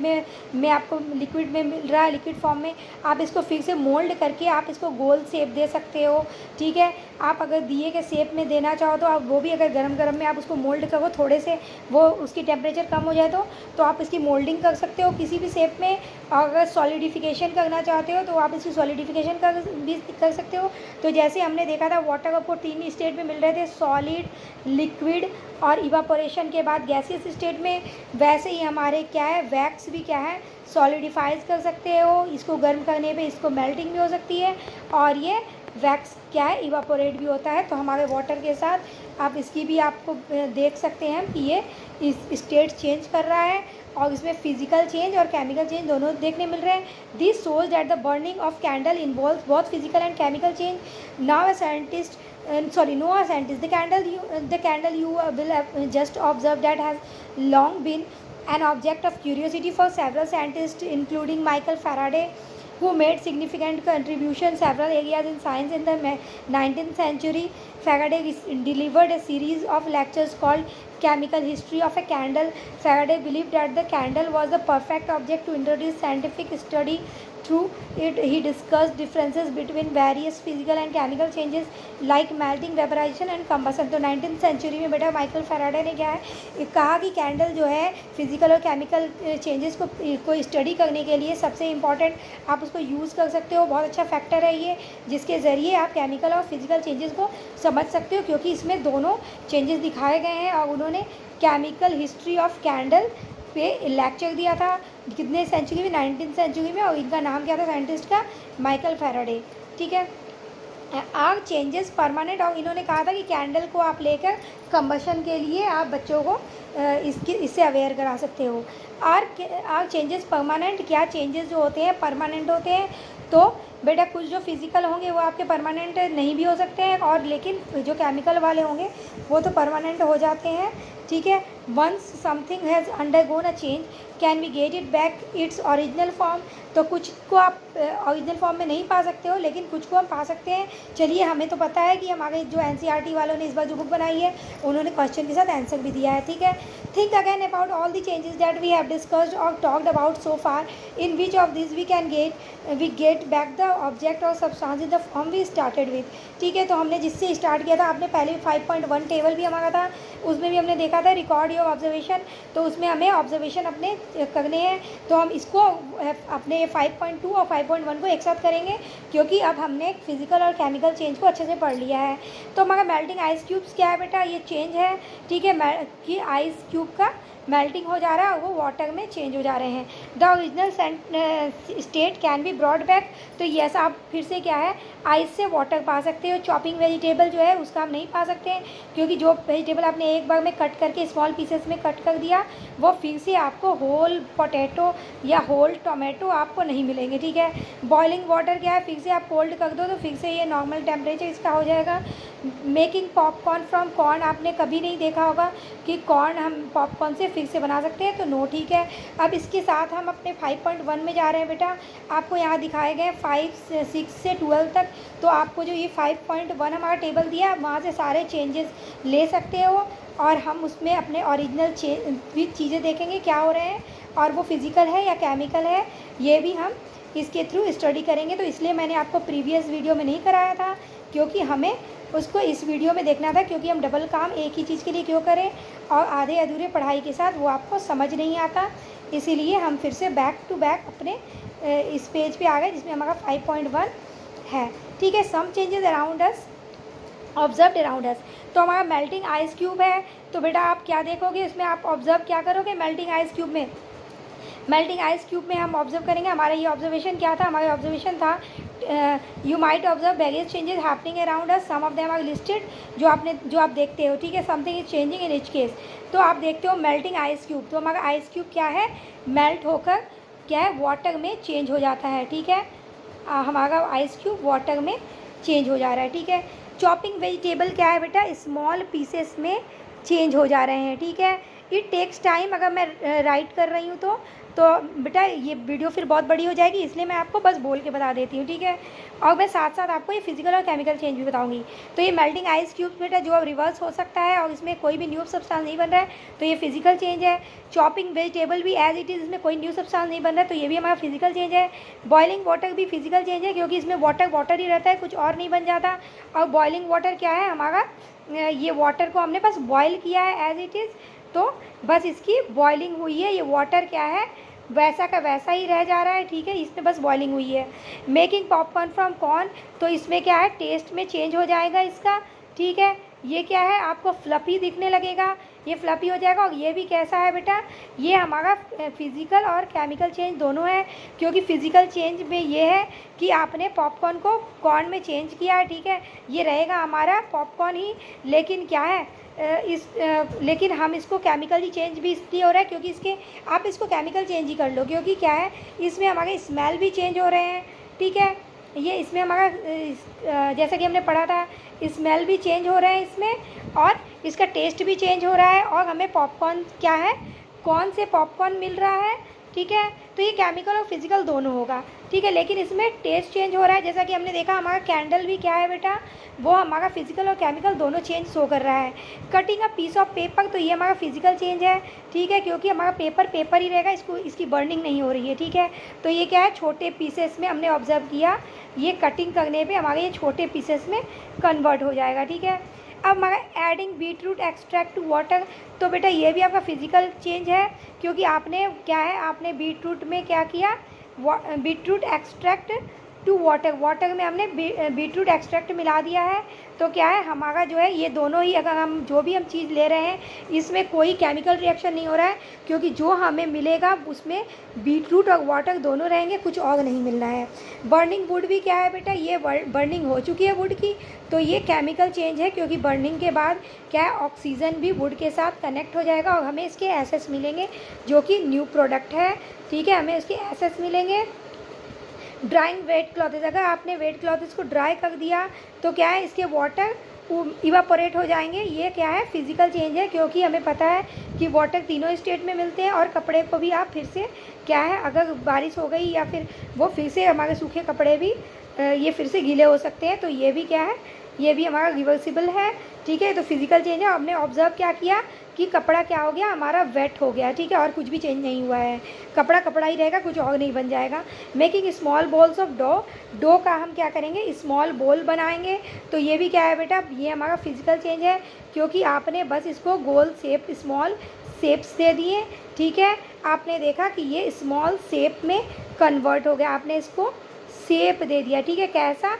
में आपको लिक्विड में मिल रहा है, लिक्विड फॉर्म में आप इसको फिर से मोल्ड करके आप इसको गोल शेप दे सकते हो। ठीक है, आप अगर दिए के शेप में देना चाहो तो आप वो भी अगर गरम में आप उसको मोल्ड करो, थोड़े से वो उसकी टेम्परेचर कम हो जाए तो आप इसकी मोल्डिंग कर सकते हो किसी भी शेप में। अगर सॉलिडिफिकेशन करना चाहते हो तो आप इसकी सॉलिडिफिकेशन भी कर सकते हो। तो जैसे हमने देखा था वाटर आपको 3 स्टेट में मिल रहे थे, सॉलिड, लिक्विड और इवापोरेशन के बाद गैसियस स्टेट में, वैसे ही हमारे क्या है वैक्स भी क्या है सॉलिडिफाइज कर सकते हो। इसको गर्म करने पे इसको मेल्टिंग भी हो सकती है और ये वैक्स क्या है इवापोरेट भी होता है। तो हमारे वाटर के साथ आप इसकी भी आपको देख सकते हैं कि ये इस स्टेट चेंज कर रहा है और इसमें फिजिकल चेंज और केमिकल चेंज दोनों देखने मिल रहे हैं। This shows that the burning of candle involves both physical and chemical change. Now a scientist the candle you will have just observed that has long been an object of curiosity for several scientists, including Michael Faraday, who made significant contributions several areas in science in the 19th century. Faraday delivered a series of lectures called Chemical History of a Candle. Faraday believed that the candle was the perfect object to introduce scientific study through it. He discussed differences between various physical and chemical changes like melting, vaporization and combustion. तो 19th सेंचुरी में बेटा माइकल फैराडे ने क्या है कहा कि कैंडल जो है फिजिकल और केमिकल चेंजेस को स्टडी करने के लिए सबसे इम्पॉर्टेंट आप उसको यूज़ कर सकते हो। बहुत अच्छा फैक्टर है ये, जिसके ज़रिए आप केमिकल और फिजिकल चेंजेस को समझ सकते हो, क्योंकि इसमें दोनों चेंजेस दिखाए गए हैं। और उन्होंने केमिकल हिस्ट्री ऑफ कैंडल पे लेक्चर दिया था कितने सेंचुरी में, 19th सेंचुरी में, और इनका नाम क्या था साइंटिस्ट का, माइकल फैराडे। ठीक है, आग चेंजेस परमानेंट, और इन्होंने कहा था कि कैंडल को आप लेकर कंबशन के लिए आप बच्चों को इससे अवेयर करा सकते हो। आग चेंजेस परमानेंट, क्या चेंजेस जो होते हैं परमानेंट होते हैं। तो बेटा कुछ जो फिज़िकल होंगे वो आपके परमानेंट नहीं भी हो सकते हैं, और लेकिन जो केमिकल वाले होंगे वो तो परमानेंट हो जाते हैं। ठीक है, once something has undergone a change can we get it back its original form. तो कुछ को आप ओरिजिनल फॉर्म में नहीं पा सकते हो, लेकिन कुछ को हम पा सकते हैं। चलिए, हमें तो पता है कि हमारे जो NCERT वालों ने इस बार जो बुक बनाई है उन्होंने क्वेश्चन के साथ आंसर भी दिया है। ठीक है, think again about all the changes that we have discussed और talked about so far, in which of this we get back the object और substance in the form we started with. ठीक है, तो हमने जिससे स्टार्ट किया था, आपने पहले 5.1 टेबल भी हमारा था, उसमें भी हमने देखा था रिकॉर्ड योर ऑब्जर्वेशन। तो उसमें हमें ऑब्जर्वेशन अपने करने हैं, तो हम इसको अपने 5.2 और 5.1 को एक साथ करेंगे, क्योंकि अब हमने फिजिकल और केमिकल चेंज को अच्छे से पढ़ लिया है। तो हमारा मेल्टिंग आइस क्यूब्स क्या है बेटा, ये चेंज है। ठीक है, कि आइस क्यूब का मेल्टिंग हो जा रहा है और वो वाटर में चेंज हो जा रहे हैं। The original state can be brought back. तो ये ऐसा आप फिर से क्या है आइस से वाटर पा सकते हो। चॉपिंग वेजिटेबल जो है उसका हम नहीं पा सकते हैं, क्योंकि जो वेजिटेबल आपने एक बार में कट करके स्मॉल पीसेस में कट कर दिया वो फिर से आपको होल पोटैटो या होल टोमेटो आपको नहीं मिलेंगे। ठीक है, बॉइलिंग वाटर क्या है, फिर से आप कोल्ड कर दो तो फिर से ये नॉर्मल टेम्परेचर इसका हो जाएगा। मेकिंग पॉपकॉर्न फ्रॉम कॉर्न, आपने कभी नहीं देखा होगा कि कॉर्न हम पॉपकॉर्न से फिर से बना सकते हैं, तो नो। ठीक है, अब इसके साथ हम अपने 5.1 में जा रहे हैं बेटा। आपको यहाँ दिखाए गए 5, 6 से 12 तक। तो आपको जो ये 5.1 हमारा टेबल दिया है वहाँ से सारे चेंजेस ले सकते हो, और हम उसमें अपने ओरिजिनल चीज़ें देखेंगे क्या हो रहे हैं, और वो फिज़िकल है या केमिकल है, ये भी हम इसके थ्रू स्टडी करेंगे। तो इसलिए मैंने आपको प्रीवियस वीडियो में नहीं कराया था, क्योंकि हमें उसको इस वीडियो में देखना था, क्योंकि हम डबल काम एक ही चीज़ के लिए क्यों करें, और आधे अधूरे पढ़ाई के साथ वो आपको समझ नहीं आता। इसीलिए हम फिर से बैक टू बैक अपने इस पेज पे आ गए जिसमें हमारा 5.1 है। ठीक है, some changes around us observed around us. तो हमारा मेल्टिंग आइस क्यूब है, तो बेटा आप क्या देखोगे इसमें, आप ऑब्जर्व क्या करोगे मेल्टिंग आइस क्यूब में, मेल्टिंग आइस क्यूब में हम ऑब्जर्व करेंगे हमारा ये ऑब्जर्वेशन क्या था। हमारा ऑब्जर्वेशन था you might observe various changes happening around us, some of them are listed, जो आप देखते हो, ठीक है। Something is changing in each case, तो आप देखते हो मेल्टिंग आइस क्यूब, तो हमारा आइस क्यूब क्या है, मेल्ट होकर क्या है, वाटर में चेंज हो जाता है, ठीक है। हमारा आइस क्यूब वाटर में चेंज हो जा रहा है, ठीक है। चॉपिंग वेजिटेबल क्या है बेटा, स्मॉल पीसेस में चेंज हो जा रहे हैं, ठीक है। इट टेक्स टाइम, अगर मैं राइट कर रही हूँ तो बेटा ये वीडियो फिर बहुत बड़ी हो जाएगी, इसलिए मैं आपको बस बोल के बता देती हूँ, ठीक है। और मैं साथ साथ आपको ये फिजिकल और केमिकल चेंज भी बताऊंगी। तो ये मेल्टिंग आइस क्यूब बेटा जो अब रिवर्स हो सकता है और इसमें कोई भी न्यू सब्सटेंस नहीं बन रहा है, तो ये फिजिकल चेंज है। चॉपिंग वेजिटेबल भी एज इट इज़, इसमें कोई न्यू सब्सटेंस नहीं बन रहा है, तो ये भी हमारा फिजिकल चेंज है। बॉइलिंग वाटर भी फिजिकल चेंज है, क्योंकि इसमें वाटर ही रहता है, कुछ और नहीं बन जाता। और बॉइलिंग वाटर क्या है हमारा, ये वाटर को हमने बस बॉयल किया है एज इट इज़, तो बस इसकी बॉइलिंग हुई है, ये वाटर क्या है वैसा का वैसा ही रह जा रहा है, ठीक है। इसमें बस बॉइलिंग हुई है। मेकिंग पॉपकॉर्न फ्रॉम कॉर्न, तो इसमें क्या है टेस्ट में चेंज हो जाएगा इसका, ठीक है। ये क्या है आपको फ्लफी दिखने लगेगा, ये फ्लफी हो जाएगा। और ये भी कैसा है बेटा, ये हमारा फिज़िकल और केमिकल चेंज दोनों है, क्योंकि फिज़िकल चेंज में ये है कि आपने पॉपकॉर्न को कॉर्न में चेंज किया है, ठीक है। ये रहेगा हमारा पॉपकॉर्न ही, लेकिन क्या है लेकिन हम इसको केमिकली चेंज भी इसलिए हो रहा है क्योंकि इसके आप इसको केमिकल चेंज ही कर लो, क्योंकि क्या है इसमें हमारे स्मेल भी चेंज हो रहे हैं, ठीक है। ये इसमें हमारा जैसा कि हमने पढ़ा था स्मेल भी चेंज हो रहे हैं इसमें, और इसका टेस्ट भी चेंज हो रहा है। और हमें पॉपकॉर्न क्या है, कौन से पॉपकॉर्न मिल रहा है, ठीक है। तो ये केमिकल और फिजिकल दोनों होगा, ठीक है। लेकिन इसमें टेस्ट चेंज हो रहा है, जैसा कि हमने देखा हमारा कैंडल भी क्या है बेटा, वो हमारा फिजिकल और केमिकल दोनों चेंज शो कर रहा है। Cutting a piece of paper, तो ये हमारा फिजिकल चेंज है, ठीक है, क्योंकि हमारा पेपर ही रहेगा, इसकी बर्निंग नहीं हो रही है, ठीक है। तो ये क्या है छोटे पीसेस में हमने ऑब्जर्व किया, ये कटिंग करने पे हमारे ये छोटे पीसेस में कन्वर्ट हो जाएगा, ठीक है। अब हमारा adding beetroot extract to water, तो बेटा ये भी आपका फिजिकल चेंज है, क्योंकि आपने क्या है आपने बीटरूट में क्या किया, बीटरूट एक्सट्रैक्ट टू वाटर में हमने बीटरूट एक्सट्रैक्ट मिला दिया है। तो क्या है हमारा जो है ये दोनों ही, अगर हम जो भी हम चीज़ ले रहे हैं इसमें कोई केमिकल रिएक्शन नहीं हो रहा है, क्योंकि जो हमें मिलेगा उसमें बीटरूट और वाटर दोनों रहेंगे, कुछ और नहीं मिलना है। बर्निंग वुड भी क्या है बेटा, ये बर्निंग हो चुकी है वुड की, तो ये केमिकल चेंज है, क्योंकि बर्निंग के बाद क्या है ऑक्सीजन भी वुड के साथ कनेक्ट हो जाएगा और हमें इसके एसेस मिलेंगे, जो कि न्यू प्रोडक्ट है, ठीक है, हमें इसके एसेस मिलेंगे। ड्राइंग वेट क्लॉथेस, अगर आपने वेट क्लॉथेस को ड्राई कर दिया तो क्या है इसके वाटर इवापोरेट हो जाएंगे, ये क्या है फिजिकल चेंज है, क्योंकि हमें पता है कि वाटर तीनों स्टेट में मिलते हैं। और कपड़े को भी आप फिर से क्या है, अगर बारिश हो गई या फिर वो फिर से हमारे सूखे कपड़े भी ये फिर से गीले हो सकते हैं, तो ये भी क्या है, ये भी हमारा रिवर्सिबल है, ठीक है। तो फिजिकल चेंज है, हमने ऑब्जर्व क्या किया कि कपड़ा क्या हो गया हमारा वेट हो गया, ठीक है, और कुछ भी चेंज नहीं हुआ है, कपड़ा ही रहेगा, कुछ और नहीं बन जाएगा। Making small balls of dough का हम क्या करेंगे, स्मॉल बॉल बनाएंगे, तो ये भी क्या है बेटा, ये हमारा फिजिकल चेंज है, क्योंकि आपने बस इसको गोल शेप स्मॉल शेप्स दे दिए, ठीक है। आपने देखा कि ये स्मॉल शेप में कन्वर्ट हो गया, आपने इसको शेप दे दिया, ठीक है, कैसा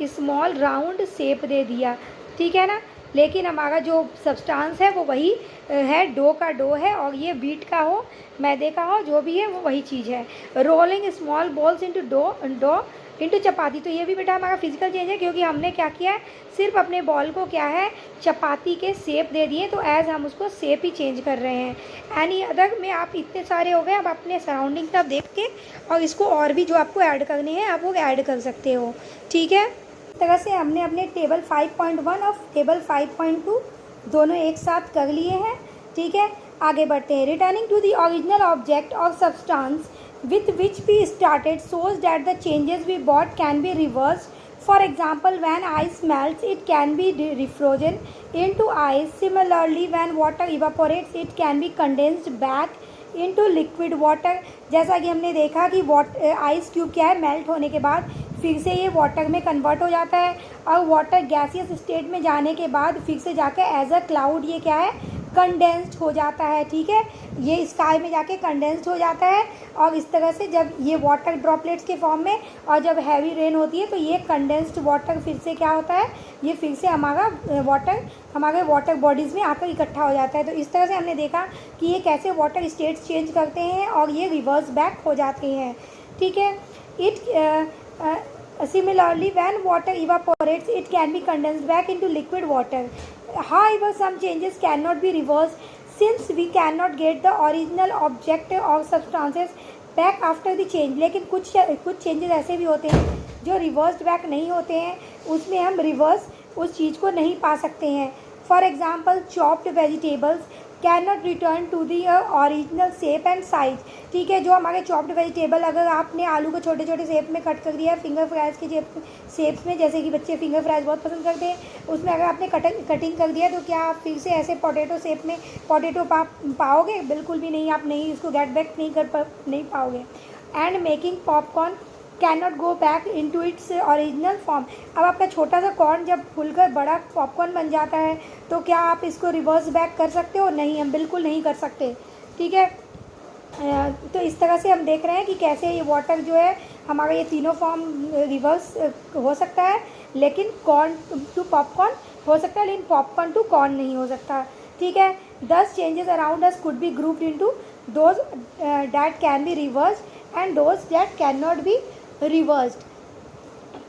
स्मॉल राउंड शेप दे दिया, ठीक है ना। लेकिन हमारा जो सब्सटेंस है वो वही है, डो का डो है, और ये व्हीट का हो मैदे का हो जो भी है वो वही चीज़ है। Rolling small balls into dough into chapati, तो ये भी बेटा हमारा फिजिकल चेंज है, क्योंकि हमने क्या किया है सिर्फ अपने बॉल को क्या है चपाती के शेप दे दिए, तो एज हम उसको शेप ही चेंज कर रहे हैं। एनी अदर में आप इतने सारे हो गए, अब अपने सराउंडिंग तब देख के और इसको और भी जो आपको ऐड करने हैं आप वो ऐड कर सकते हो, ठीक है। इस तरह से हमने अपने टेबल 5.1 और टेबल 5.2 दोनों एक साथ कर लिए हैं, ठीक है। आगे बढ़ते हैं। Returning to the original object और substance with which we started shows that the changes we bought can be reversed. For example, when ice melts, it can be refrozen into ice. Similarly, when water evaporates, it can be condensed back into liquid water. जैसा कि हमने देखा कि आइस क्यूब क्या है मेल्ट होने के बाद फिर से ये वाटर में कन्वर्ट हो जाता है, और वाटर गैसियस स्टेट में जाने के बाद फिर से जाकर एज अ क्लाउड ये क्या है कंडेंस्ड हो जाता है, ठीक है। ये स्काई में जाके कंडेंस्ड हो जाता है और इस तरह से जब ये वाटर ड्रॉपलेट्स के फॉर्म में, और जब हैवी रेन होती है तो ये कंडेंस्ड वाटर फिर से क्या होता है, ये फिर से हमारे वाटर बॉडीज़ में आकर इकट्ठा हो जाता है। तो इस तरह से हमने देखा कि ये कैसे वाटर स्टेट्स चेंज करते हैं और ये रिवर्स बैक हो जाते हैं, ठीक है। Similarly, when water evaporates, it can be condensed back into liquid water. However, some changes cannot be reversed since we cannot get the original object or substances back after the change. लेकिन कुछ चेंजेस ऐसे भी होते हैं जो रिवर्स्ड बैक नहीं होते हैं, उसमें हम रिवर्स उस चीज़ को नहीं पा सकते हैं। For example, chopped vegetables can not return to the original shape and size, ठीक है। जो हमारे चॉप्ड वेजिटेबल, अगर आपने आलू को छोटे छोटे शेप में कट कर दिया, फिंगर फ्राइज़ के शेप्स में, जैसे कि बच्चे फिंगर फ्राइज़ बहुत पसंद करते हैं, उसमें अगर आपने कटिंग कर दिया तो क्या आप फिर से ऐसे पोटैटो शेप में पोटैटो पाओगे? बिल्कुल भी नहीं, आप नहीं इसको गेट बैक नहीं पाओगे। And making popcorn can not go back into its original form. अब आपका छोटा सा कॉर्न जब फूलकर बड़ा पॉपकॉर्न बन जाता है तो क्या आप इसको रिवर्स बैक कर सकते हो? नहीं, हम बिल्कुल नहीं कर सकते, ठीक है। तो इस तरह से हम देख रहे हैं कि कैसे ये वाटर जो है हमारा ये तीनों फॉर्म रिवर्स हो सकता है, लेकिन कॉर्न टू पॉपकॉर्न हो सकता है, लेकिन पॉपकॉर्न टू कॉर्न नहीं हो सकता, ठीक है। 10 changes around us could be grouped into those that can be reversed and those that can not be reversed.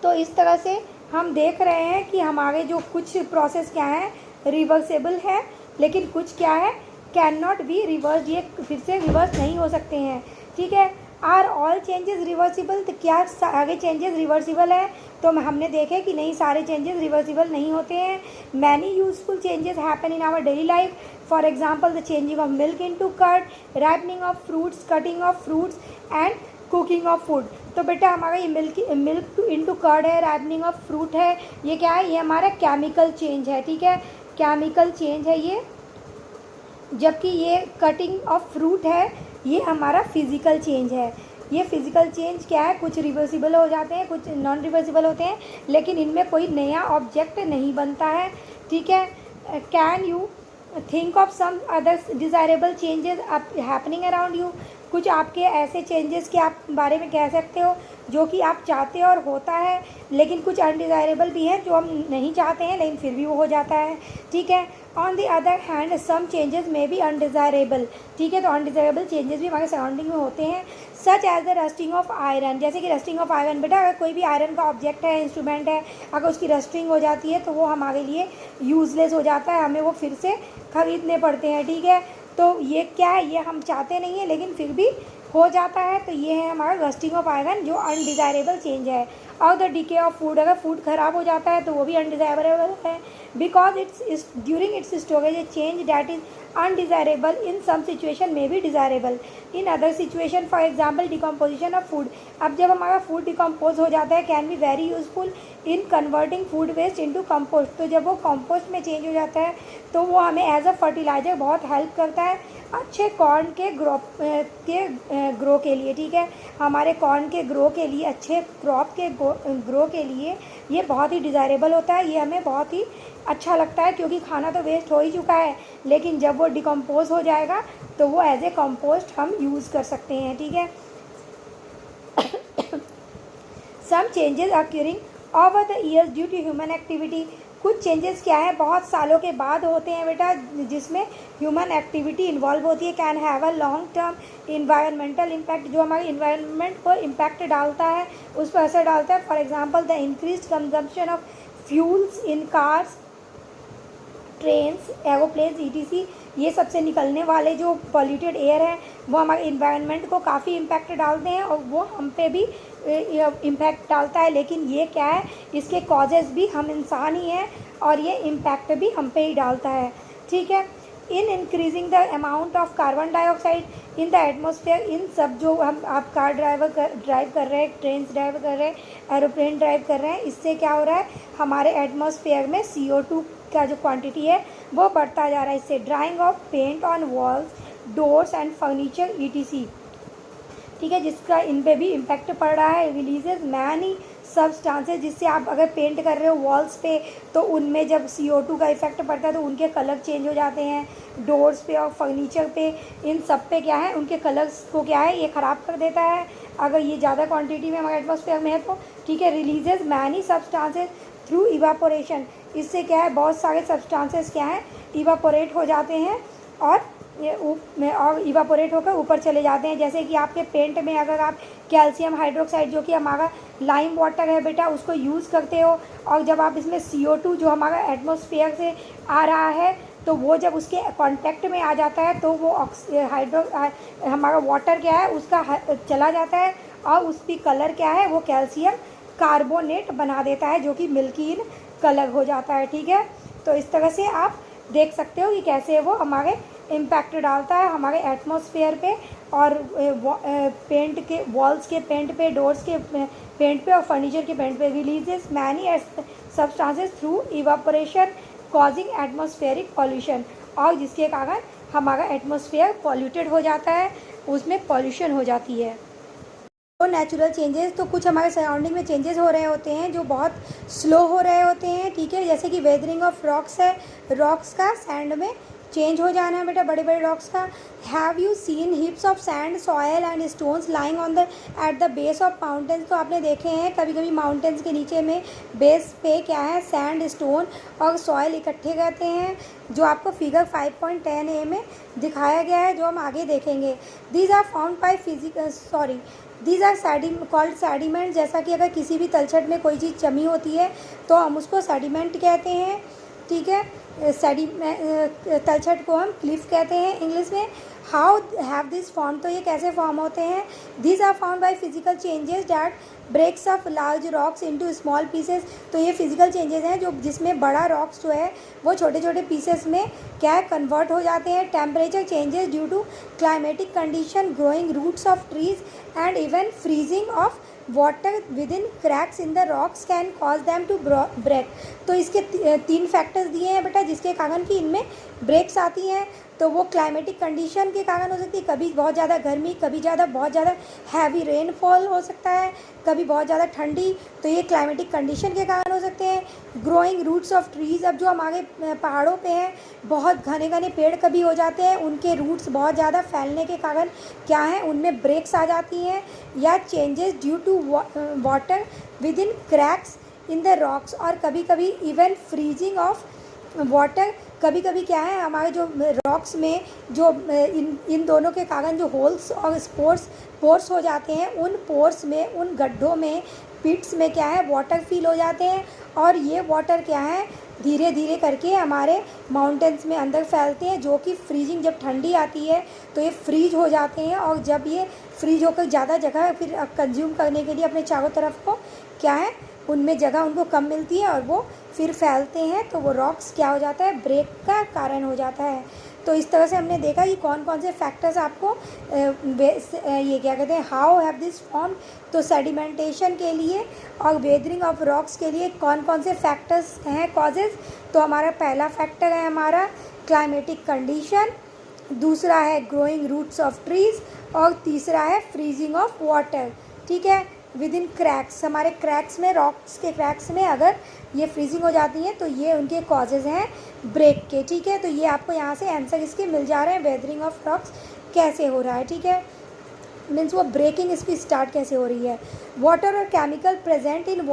तो इस तरह से हम देख रहे हैं कि हमारे जो कुछ प्रोसेस क्या है रिवर्सेबल है, लेकिन कुछ क्या है कैन नॉट बी रिवर्स, ये फिर से रिवर्स नहीं हो सकते हैं, ठीक है। आर ऑल चेंजेस रिवर्सिबल, तो क्या सारे चेंजेस रिवर्सिबल है? तो हमने देखे कि नहीं, सारे चेंजेस रिवर्सिबल नहीं होते हैं। Many useful changes happen in our daily life, for example the changing of milk into curd, ripening of fruits, cutting of fruits and cooking of food. तो बेटा हमारा ये मिल्क इनटू कर्ड है, रैपनिंग ऑफ फ्रूट है, ये क्या है? ये हमारा केमिकल चेंज है, ठीक है, केमिकल चेंज है ये। जबकि ये कटिंग ऑफ फ्रूट है, ये हमारा फिज़िकल चेंज है। ये फिज़िकल चेंज क्या है? कुछ रिवर्सिबल हो जाते हैं, कुछ नॉन रिवर्सिबल होते हैं, लेकिन इनमें कोई नया ऑब्जेक्ट नहीं बनता है, ठीक है। Can you think of some other desirable changes happening around you? कुछ आपके ऐसे चेंजेस के आप बारे में कह सकते हो जो कि आप चाहते हो और होता है, लेकिन कुछ अनडिज़ायरेबल भी है जो हम नहीं चाहते हैं लेकिन फिर भी वो हो जाता है, ठीक है। On the other hand some changes may be undesirable, ठीक है। तो अनडिज़ायरेबल चेंजेस भी हमारे सराउंडिंग में होते हैं, such as the rusting of iron. जैसे कि रस्टिंग ऑफ आयरन, बेटा अगर कोई भी आयरन का ऑब्जेक्ट है, इंस्ट्रूमेंट है, अगर उसकी रस्टिंग हो जाती है तो वो हमारे लिए यूज़लेस हो जाता है, हमें वो फिर से ख़रीदने पड़ते हैं, ठीक है। तो ये क्या है? ये हम चाहते नहीं हैं लेकिन फिर भी हो जाता है, तो ये है हमारा रस्टिंग ऑफ आयरन जो अनडिज़ायरेबल चेंज है। और द डिके ऑफ फूड, अगर फूड ख़राब हो जाता है तो वो भी अनडिज़ायरेबल है, because it's during its storage a change that is undesirable in some situation may be desirable in other situation, for example decomposition of food. अब जब हमारा फूड डिकम्पोज हो जाता है, can be very useful in converting food waste into compost. तो जब वो कंपोस्ट में चेंज हो जाता है तो वो हमें एज अ फर्टिलाइज़र बहुत हेल्प करता है अच्छे कॉर्न के ग्रो के लिए, ठीक है। हमारे कॉर्न के ग्रो के लिए, अच्छे क्रॉप के ग्रो के लिए ये बहुत ही डिज़ायरेबल होता है, ये हमें बहुत ही अच्छा लगता है, क्योंकि खाना तो वेस्ट हो ही चुका है, लेकिन जब वो डिकम्पोज हो जाएगा तो वो एज ए कंपोस्ट हम यूज़ कर सकते हैं, ठीक है। Some changes occurring over the years due to human activity. कुछ चेंजेस क्या है बहुत सालों के बाद होते हैं बेटा, जिसमें ह्यूमन एक्टिविटी इन्वॉल्व होती है। Can have a long term environmental impact, जो हमारे इन्वायरमेंट को इम्पैक्ट डालता है, उस पर असर डालता है। For example the increased consumption of fuels in cars, trains, aeroplanes etc, ये सबसे निकलने वाले जो पॉल्यूटेड एयर है वो हमारे इन्वायरमेंट को काफ़ी इम्पैक्ट डालते हैं और वो हम पे भी इम्पैक्ट डालता है। लेकिन ये क्या है, इसके कॉजेज़ भी हम इंसान ही हैं और ये इम्पैक्ट भी हम पे ही डालता है, ठीक है। In increasing the amount of carbon dioxide in the atmosphere, इन सब जो हम आप कार ड्राइव कर रहे हैं, ट्रेन ड्राइव कर रहे हैं, एरोप्लेन ड्राइव कर रहे हैं, इससे क्या हो रहा है हमारे एटमोसफेयर में CO2 का जो क्वांटिटी है वो बढ़ता जा रहा है। इससे drying of paint on walls, doors and furniture ETC, ठीक है, जिसका इन पे भी इम्पैक्ट पड़ रहा है। रिलीजेज मैनी सब्सटेंसेस जिससे आप अगर पेंट कर रहे हो वॉल्स पे तो उनमें जब CO2 का इफ़ेक्ट पड़ता है तो उनके कलर चेंज हो जाते हैं। डोर्स पे और फर्नीचर पे, इन सब पे क्या है, उनके कलर्स को क्या है, ये ख़राब कर देता है अगर ये ज़्यादा क्वांटिटी में हमारे एटमॉस्फेयर में है तो। ठीक है, releases many substances through evaporation, इससे क्या है बहुत सारे सब्सटेंसेस क्या है इवापोरेट हो जाते हैं और इवापोरेट होकर ऊपर चले जाते हैं। जैसे कि आपके पेंट में अगर आप कैल्शियम हाइड्रोक्साइड जो कि हमारा लाइम वाटर है बेटा उसको यूज़ करते हो और जब आप इसमें CO2 जो हमारा एटमॉस्फेयर से आ रहा है तो वो जब उसके कांटेक्ट में आ जाता है तो वो हमारा वाटर क्या है उसका चला जाता है और उसकी कलर क्या है वो कैल्शियम कार्बोनेट बना देता है जो कि मिल्कीन कलर हो जाता है। ठीक है, तो इस तरह से आप देख सकते हो कि कैसे वो हमारे इम्पैक्ट डालता है हमारे एटमॉस्फेयर पे और पेंट के वॉल्स के पेंट पे, डोर्स के पेंट पे और फर्नीचर के पेंट पे। Releases many substances through evaporation causing atmospheric pollution, और जिसके कारण हमारा एटमॉस्फेयर पॉल्यूटेड हो जाता है, उसमें पॉल्यूशन हो जाती है। तो नेचुरल चेंजेस तो कुछ हमारे सराउंडिंग में चेंजेस हो रहे होते हैं जो बहुत स्लो हो रहे होते हैं। ठीक है, जैसे कि वेदरिंग ऑफ रॉक्स है, रॉक्स का सैंड में चेंज हो जाना है बेटा, बड़े बड़े रॉक्स का। Have you seen हिप्स of sand soil and stones lying on the at the base of mountains, तो आपने देखे हैं कभी कभी माउंटेन्स के नीचे में बेस पे क्या है सैंड, स्टोन और सॉयल इकट्ठे रहते हैं, जो आपको फिगर 5.10a में दिखाया गया है, जो हम आगे देखेंगे। These are found by these are called sediment, जैसा कि अगर किसी भी तलछट में कोई चीज़ जमी होती है तो हम उसको सेडिमेंट कहते हैं। ठीक है, तलछट को हम क्लिफ कहते हैं इंग्लिश में। हाउ हैव दिस फॉर्म, तो ये कैसे फॉर्म होते हैं। These are found by physical changes that breaks off large rocks into small pieces, तो ये फिजिकल चेंजेस हैं जो जिसमें बड़ा रॉक्स जो है वो छोटे छोटे पीसेस में क्या है कन्वर्ट हो जाते हैं। Temperature changes due to climatic condition, growing roots of trees and even freezing of water within cracks in the rocks can cause them to break, तो इसके 3 फैक्टर्स दिए हैं बेटा जिसके कारण कि इनमें ब्रेक्स आती हैं। तो वो क्लाइमेटिक कंडीशन के कारण हो सकती है, कभी बहुत ज़्यादा गर्मी, कभी बहुत ज़्यादा हैवी रेनफॉल हो सकता है, कभी बहुत ज़्यादा ठंडी, तो ये क्लाइमेटिक कंडीशन के कारण हो सकते हैं। ग्रोइंग रूट्स ऑफ ट्रीज़, अब जो हमारे पहाड़ों पे हैं बहुत घने घने पेड़ कभी हो जाते हैं, उनके रूट्स बहुत ज़्यादा फैलने के कारण क्या है उनमें ब्रेक्स आ जाती हैं। या changes due to water within cracks in the rocks, और कभी कभी इवन फ्रीजिंग ऑफ वाटर, कभी कभी क्या है हमारे जो रॉक्स में जो इन दोनों के कारण जो होल्स और पोर्स हो जाते हैं, उन पोर्स में, उन गड्ढों में, पिट्स में क्या है वाटर फील हो जाते हैं, और ये वाटर क्या है धीरे धीरे करके हमारे माउंटेन्स में अंदर फैलते हैं, जो कि फ्रीजिंग जब ठंडी आती है तो ये फ्रीज हो जाते हैं, और जब ये फ्रीज होकर ज़्यादा जगह फिर कंज्यूम करने के लिए अपने चारों तरफ को क्या है उनमें जगह उनको कम मिलती है और वो फिर फैलते हैं, तो वो रॉक्स क्या हो जाता है ब्रेक का कारण हो जाता है। तो इस तरह से हमने देखा कि कौन कौन से फैक्टर्स आपको ये क्या कहते हैं हाउ हैव दिस फॉर्म, तो सेडिमेंटेशन के लिए और वेदरिंग ऑफ रॉक्स के लिए कौन कौन से फैक्टर्स हैं कॉजेज़। तो हमारा पहला फैक्टर है हमारा क्लाइमेटिक कंडीशन, दूसरा है ग्रोइंग रूट्स ऑफ ट्रीज़, और तीसरा है फ्रीजिंग ऑफ वाटर। ठीक है, विद इन क्रैक्स, हमारे क्रैक्स में, रॉक्स के क्रैक्स में अगर ये फ्रीजिंग हो जाती है तो ये उनके कॉजेज़ हैं ब्रेक के। ठीक है, तो ये आपको यहाँ से आंसर इसके मिल जा रहे हैं, वेदरिंग ऑफ रॉक्स कैसे हो रहा है। ठीक है, मीन्स वो ब्रेकिंग इसकी स्टार्ट कैसे हो रही है। वाटर और chemical present in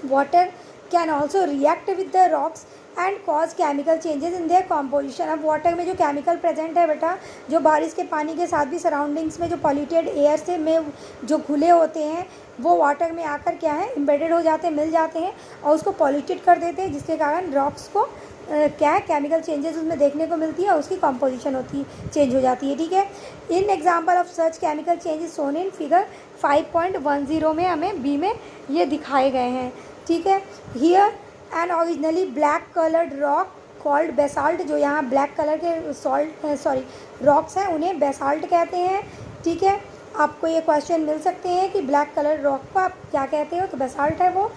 water can also react with the rocks and cause chemical changes in their composition. अब वाटर में जो केमिकल प्रेजेंट है बेटा, जो बारिश के पानी के साथ भी सराउंडिंग्स में जो पॉल्यूटेड एयर से में जो घुले होते हैं वो वाटर में आकर क्या है एम्बेडेड हो जाते हैं, मिल जाते हैं और उसको पॉल्यूटेड कर देते हैं, जिसके कारण रॉक्स को क्या है केमिकल चेंजेस उसमें देखने को मिलती है और उसकी कॉम्पोजिशन होती है, चेंज हो जाती है। ठीक है, in example of such chemical changes shown in figure 5.10 में हमें बी में ये दिखाए गए हैं। ठीक है, here and originally black coloured rock called basalt, जो यहाँ ब्लैक कलर के रॉक्स हैं उन्हें बेसाल्ट कहते हैं। ठीक है, आपको ये क्वेश्चन मिल सकते हैं कि ब्लैक कलर रॉक को आप क्या कहते हो, तो बेसाल्ट है वो।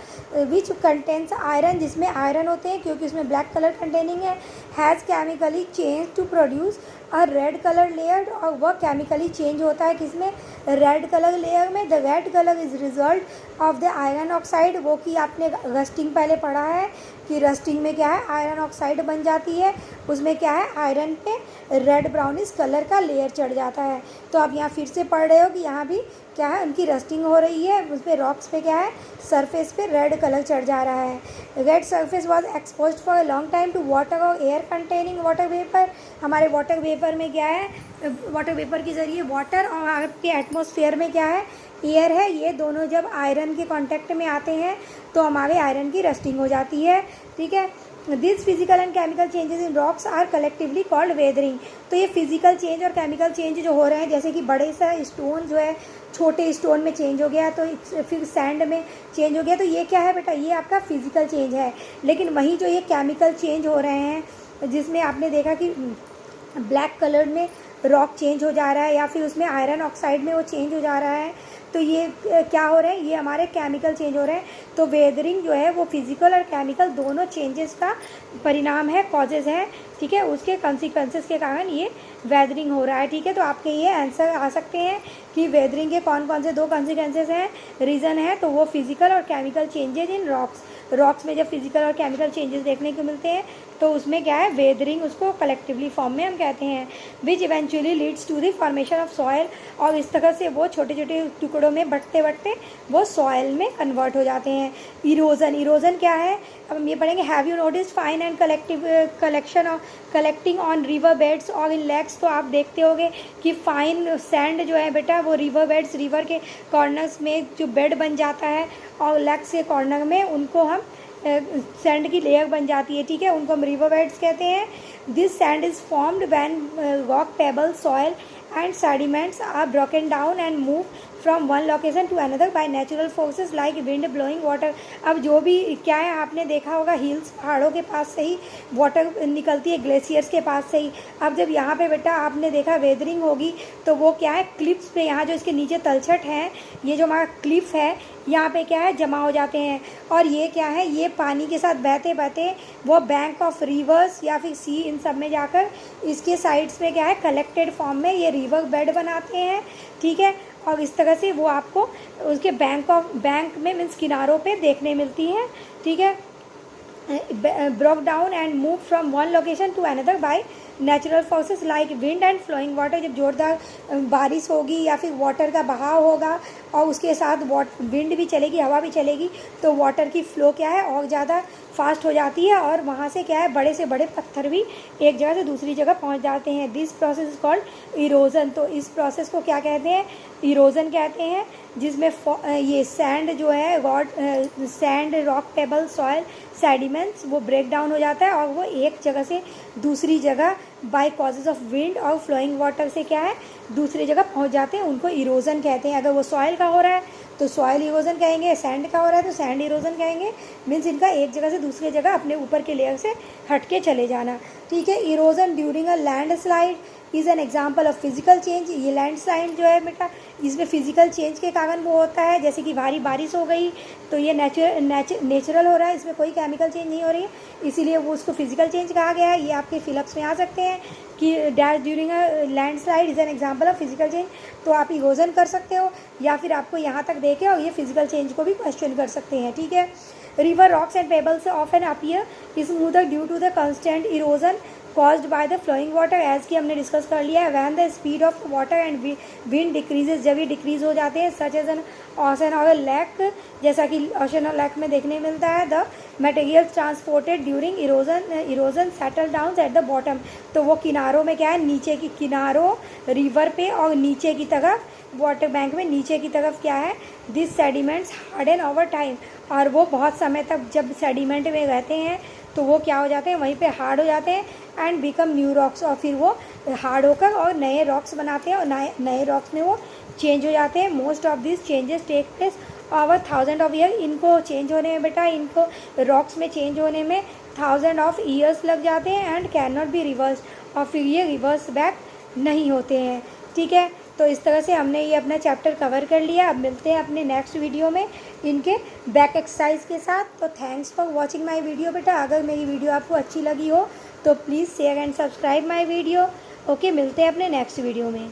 विच कंटेंट्स आयरन, जिसमें आयरन होते हैं क्योंकि उसमें ब्लैक कलर कंटेनिंग है। Has chemically change to produce और रेड कलर लेयर, और वह केमिकली चेंज होता है किसमें, रेड कलर लेयर में। The red colour is result of the iron oxide, वो कि आपने रस्टिंग पहले पढ़ा है कि रस्टिंग में क्या है, आयरन ऑक्साइड बन जाती है, उसमें क्या है, आयरन पे रेड ब्राउनिश कलर का लेयर चढ़ जाता है। तो आप यहाँ फिर से पढ़ रहे हो कि यहाँ भी क्या है, उनकी रस्टिंग हो रही है, उस पर रॉक्स पे क्या है, सरफेस पे रेड कलर चढ़ जा रहा है। Red surface was exposed for a long time to water और एयर कंटेनिंग वाटर वेपर। हमारे वाटर वेपर में क्या है, वाटर वेपर के ज़रिए वाटर और आपके एटमॉस्फेयर में क्या है, एयर है, ये दोनों जब आयरन के कांटेक्ट में आते हैं तो हमारे आयरन की रस्टिंग हो जाती है। ठीक है, this physical and chemical changes in rocks are collectively called weathering. तो ये फिजिकल चेंज और केमिकल चेंज जो हो रहे हैं, जैसे कि बड़े सा स्टोन जो है छोटे स्टोन में चेंज हो गया, तो फिर सैंड में चेंज हो गया, तो ये क्या है बेटा, ये आपका फिजिकल चेंज है। लेकिन वहीं जो ये केमिकल चेंज हो रहे हैं, जिसमें आपने देखा कि ब्लैक कलर में रॉक चेंज हो जा रहा है या फिर उसमें आयरन ऑक्साइड में वो चेंज हो जा रहा है, तो ये क्या हो रहे हैं, ये हमारे केमिकल चेंज हो रहे हैं। तो वेदरिंग जो है वो फिजिकल और केमिकल दोनों चेंजेस का परिणाम है, कॉजेज़ है। ठीक है, उसके कंसिक्वेंसेस के कारण ये वेदरिंग हो रहा है। ठीक है, तो आपके ये आंसर आ सकते हैं कि वेदरिंग के कौन कौन से दो कंसिक्वेंसेस हैं, रीज़न है, तो वो फिजिकल और केमिकल चेंजेज इन रॉक्स में जब फिजिकल और केमिकल चेंजेस देखने को मिलते हैं तो उसमें क्या है, वेदरिंग, उसको कलेक्टिवली फॉर्म में हम कहते हैं। Which eventually leads to the formation of soil, और इस तरह से वो छोटे छोटे टुकड़ों में बढ़ते बढ़ते वो सॉयल में कन्वर्ट हो जाते हैं। इरोजन क्या है, अब हम ये पढ़ेंगे। Have you notice fine and collection of collecting on river beds और इन लेक्स। तो आप देखते होंगे कि फाइन सैंड जो है बेटा वो रिवर बेड्स, रिवर के कॉर्नर्स में जो बेड बन जाता है और लेक्स के कॉर्नर में उनको हम सैंड की लेयर बन जाती है। ठीक है, उनको हम रिवर बेड्स कहते हैं। This sand is formed when rock pebble soil and sediments are broken down and move from one location to another by natural forces like wind blowing water. अब जो भी क्या है, आपने देखा होगा हिल्स, पहाड़ों के पास से ही वाटर निकलती है, ग्लेशियर्स के पास से ही। अब जब यहाँ पे बेटा आपने देखा वेदरिंग होगी तो वो क्या है, क्लिप्स पे, यहाँ जो इसके नीचे तलछट हैं, ये जो हमारा क्लिफ है, यहाँ पे क्या है, जमा हो जाते हैं। और ये क्या है, ये पानी के साथ बहते बहते वो बैंक ऑफ रिवर्स या फिर सी, इन सब में जाकर इसके साइड्स में क्या है, कलेक्टेड फॉर्म में ये रिवर बेड बनाते हैं। ठीक है, और इस तरह से वो आपको उसके बैंक में मीन्स किनारों पे देखने मिलती हैं। ठीक है, broke down and move from one location to another by natural forces like wind and flowing water. जब जोरदार बारिश होगी या फिर वाटर का बहाव होगा और उसके साथ विंड भी चलेगी, हवा भी चलेगी, तो वाटर की फ्लो क्या है, और ज़्यादा फास्ट हो जाती है और वहाँ से क्या है, बड़े से बड़े पत्थर भी एक जगह से दूसरी जगह पहुँच जाते हैं। This process is called erosion. तो इस प्रोसेस को क्या कहते हैं, इरोजन कहते हैं, जिसमें ये सैंड जो है, sand, rock pebble, soil, sediments, वो ब्रेक डाउन हो जाता है और वो एक जगह से दूसरी जगह बाय कॉजेज ऑफ विंड और फ्लोइंग वाटर से क्या है, दूसरी जगह पहुंच जाते हैं, उनको इरोजन कहते हैं। अगर वो सॉयल का हो रहा है तो सॉयल इरोजन कहेंगे, सैंड का हो रहा है तो सैंड इरोजन कहेंगे। मीन्स इनका एक जगह से दूसरी जगह अपने ऊपर के लेयर से हट के चले जाना। ठीक है, erosion during a land slide is an example of physical change. ये लैंड स्लाइड जो है बेटा, इसमें फिजिकल चेंज के कारण वो होता है, जैसे कि भारी बारिश हो गई तो ये नेचुरल हो रहा है, इसमें कोई केमिकल चेंज नहीं हो रही है, इसीलिए वो उसको फिजिकल चेंज कहा गया है। ये आपके फिलअप्स में आ सकते हैं कि dash during a land slide is an example of physical change. तो आप इरोजन कर सकते हो या फिर आपको यहाँ तक देखे और ये फिजिकल चेंज को भी क्वेश्चन कर सकते हैं। ठीक है, river rocks and pebbles often appear smoother due to the constant erosion caused by the flowing water, as की हमने डिस्कस कर लिया है। when the speed of water and wind decreases, जब ये डिक्रीज हो जाते हैं, such as an ocean or a lake, जैसा कि ओशन और लेक में देखने मिलता है, the materials transported during erosion settle down at the bottom। तो वो किनारों में क्या है, नीचे की किनारों, रिवर पे और नीचे की तरफ, वाटर बैंक में नीचे की तरफ क्या है, this sediments harden over time. और वो बहुत समय तक जब सेडिमेंट में रहते हैं तो वो क्या हो जाते हैं, वहीं पे हार्ड हो जाते हैं एंड बिकम न्यू रॉक्स, और फिर वो हार्ड होकर और नए रॉक्स बनाते हैं और नए रॉक्स में वो चेंज हो जाते हैं। Most of this changes take place over 1000 of year. इनको चेंज होने में बेटा, इनको रॉक्स में चेंज होने में 1000 ऑफ ईयर्स लग जाते हैं and can not be reverse, और फिर ये रिवर्स बैक नहीं होते हैं। ठीक है, तो इस तरह से हमने ये अपना चैप्टर कवर कर लिया। अब मिलते हैं अपने नेक्स्ट वीडियो में इनके बैक एक्सरसाइज के साथ। तो thanks for watching my video बेटा। अगर मेरी वीडियो आपको अच्छी लगी हो तो please share and subscribe my video. Okay, मिलते हैं अपने नेक्स्ट वीडियो में।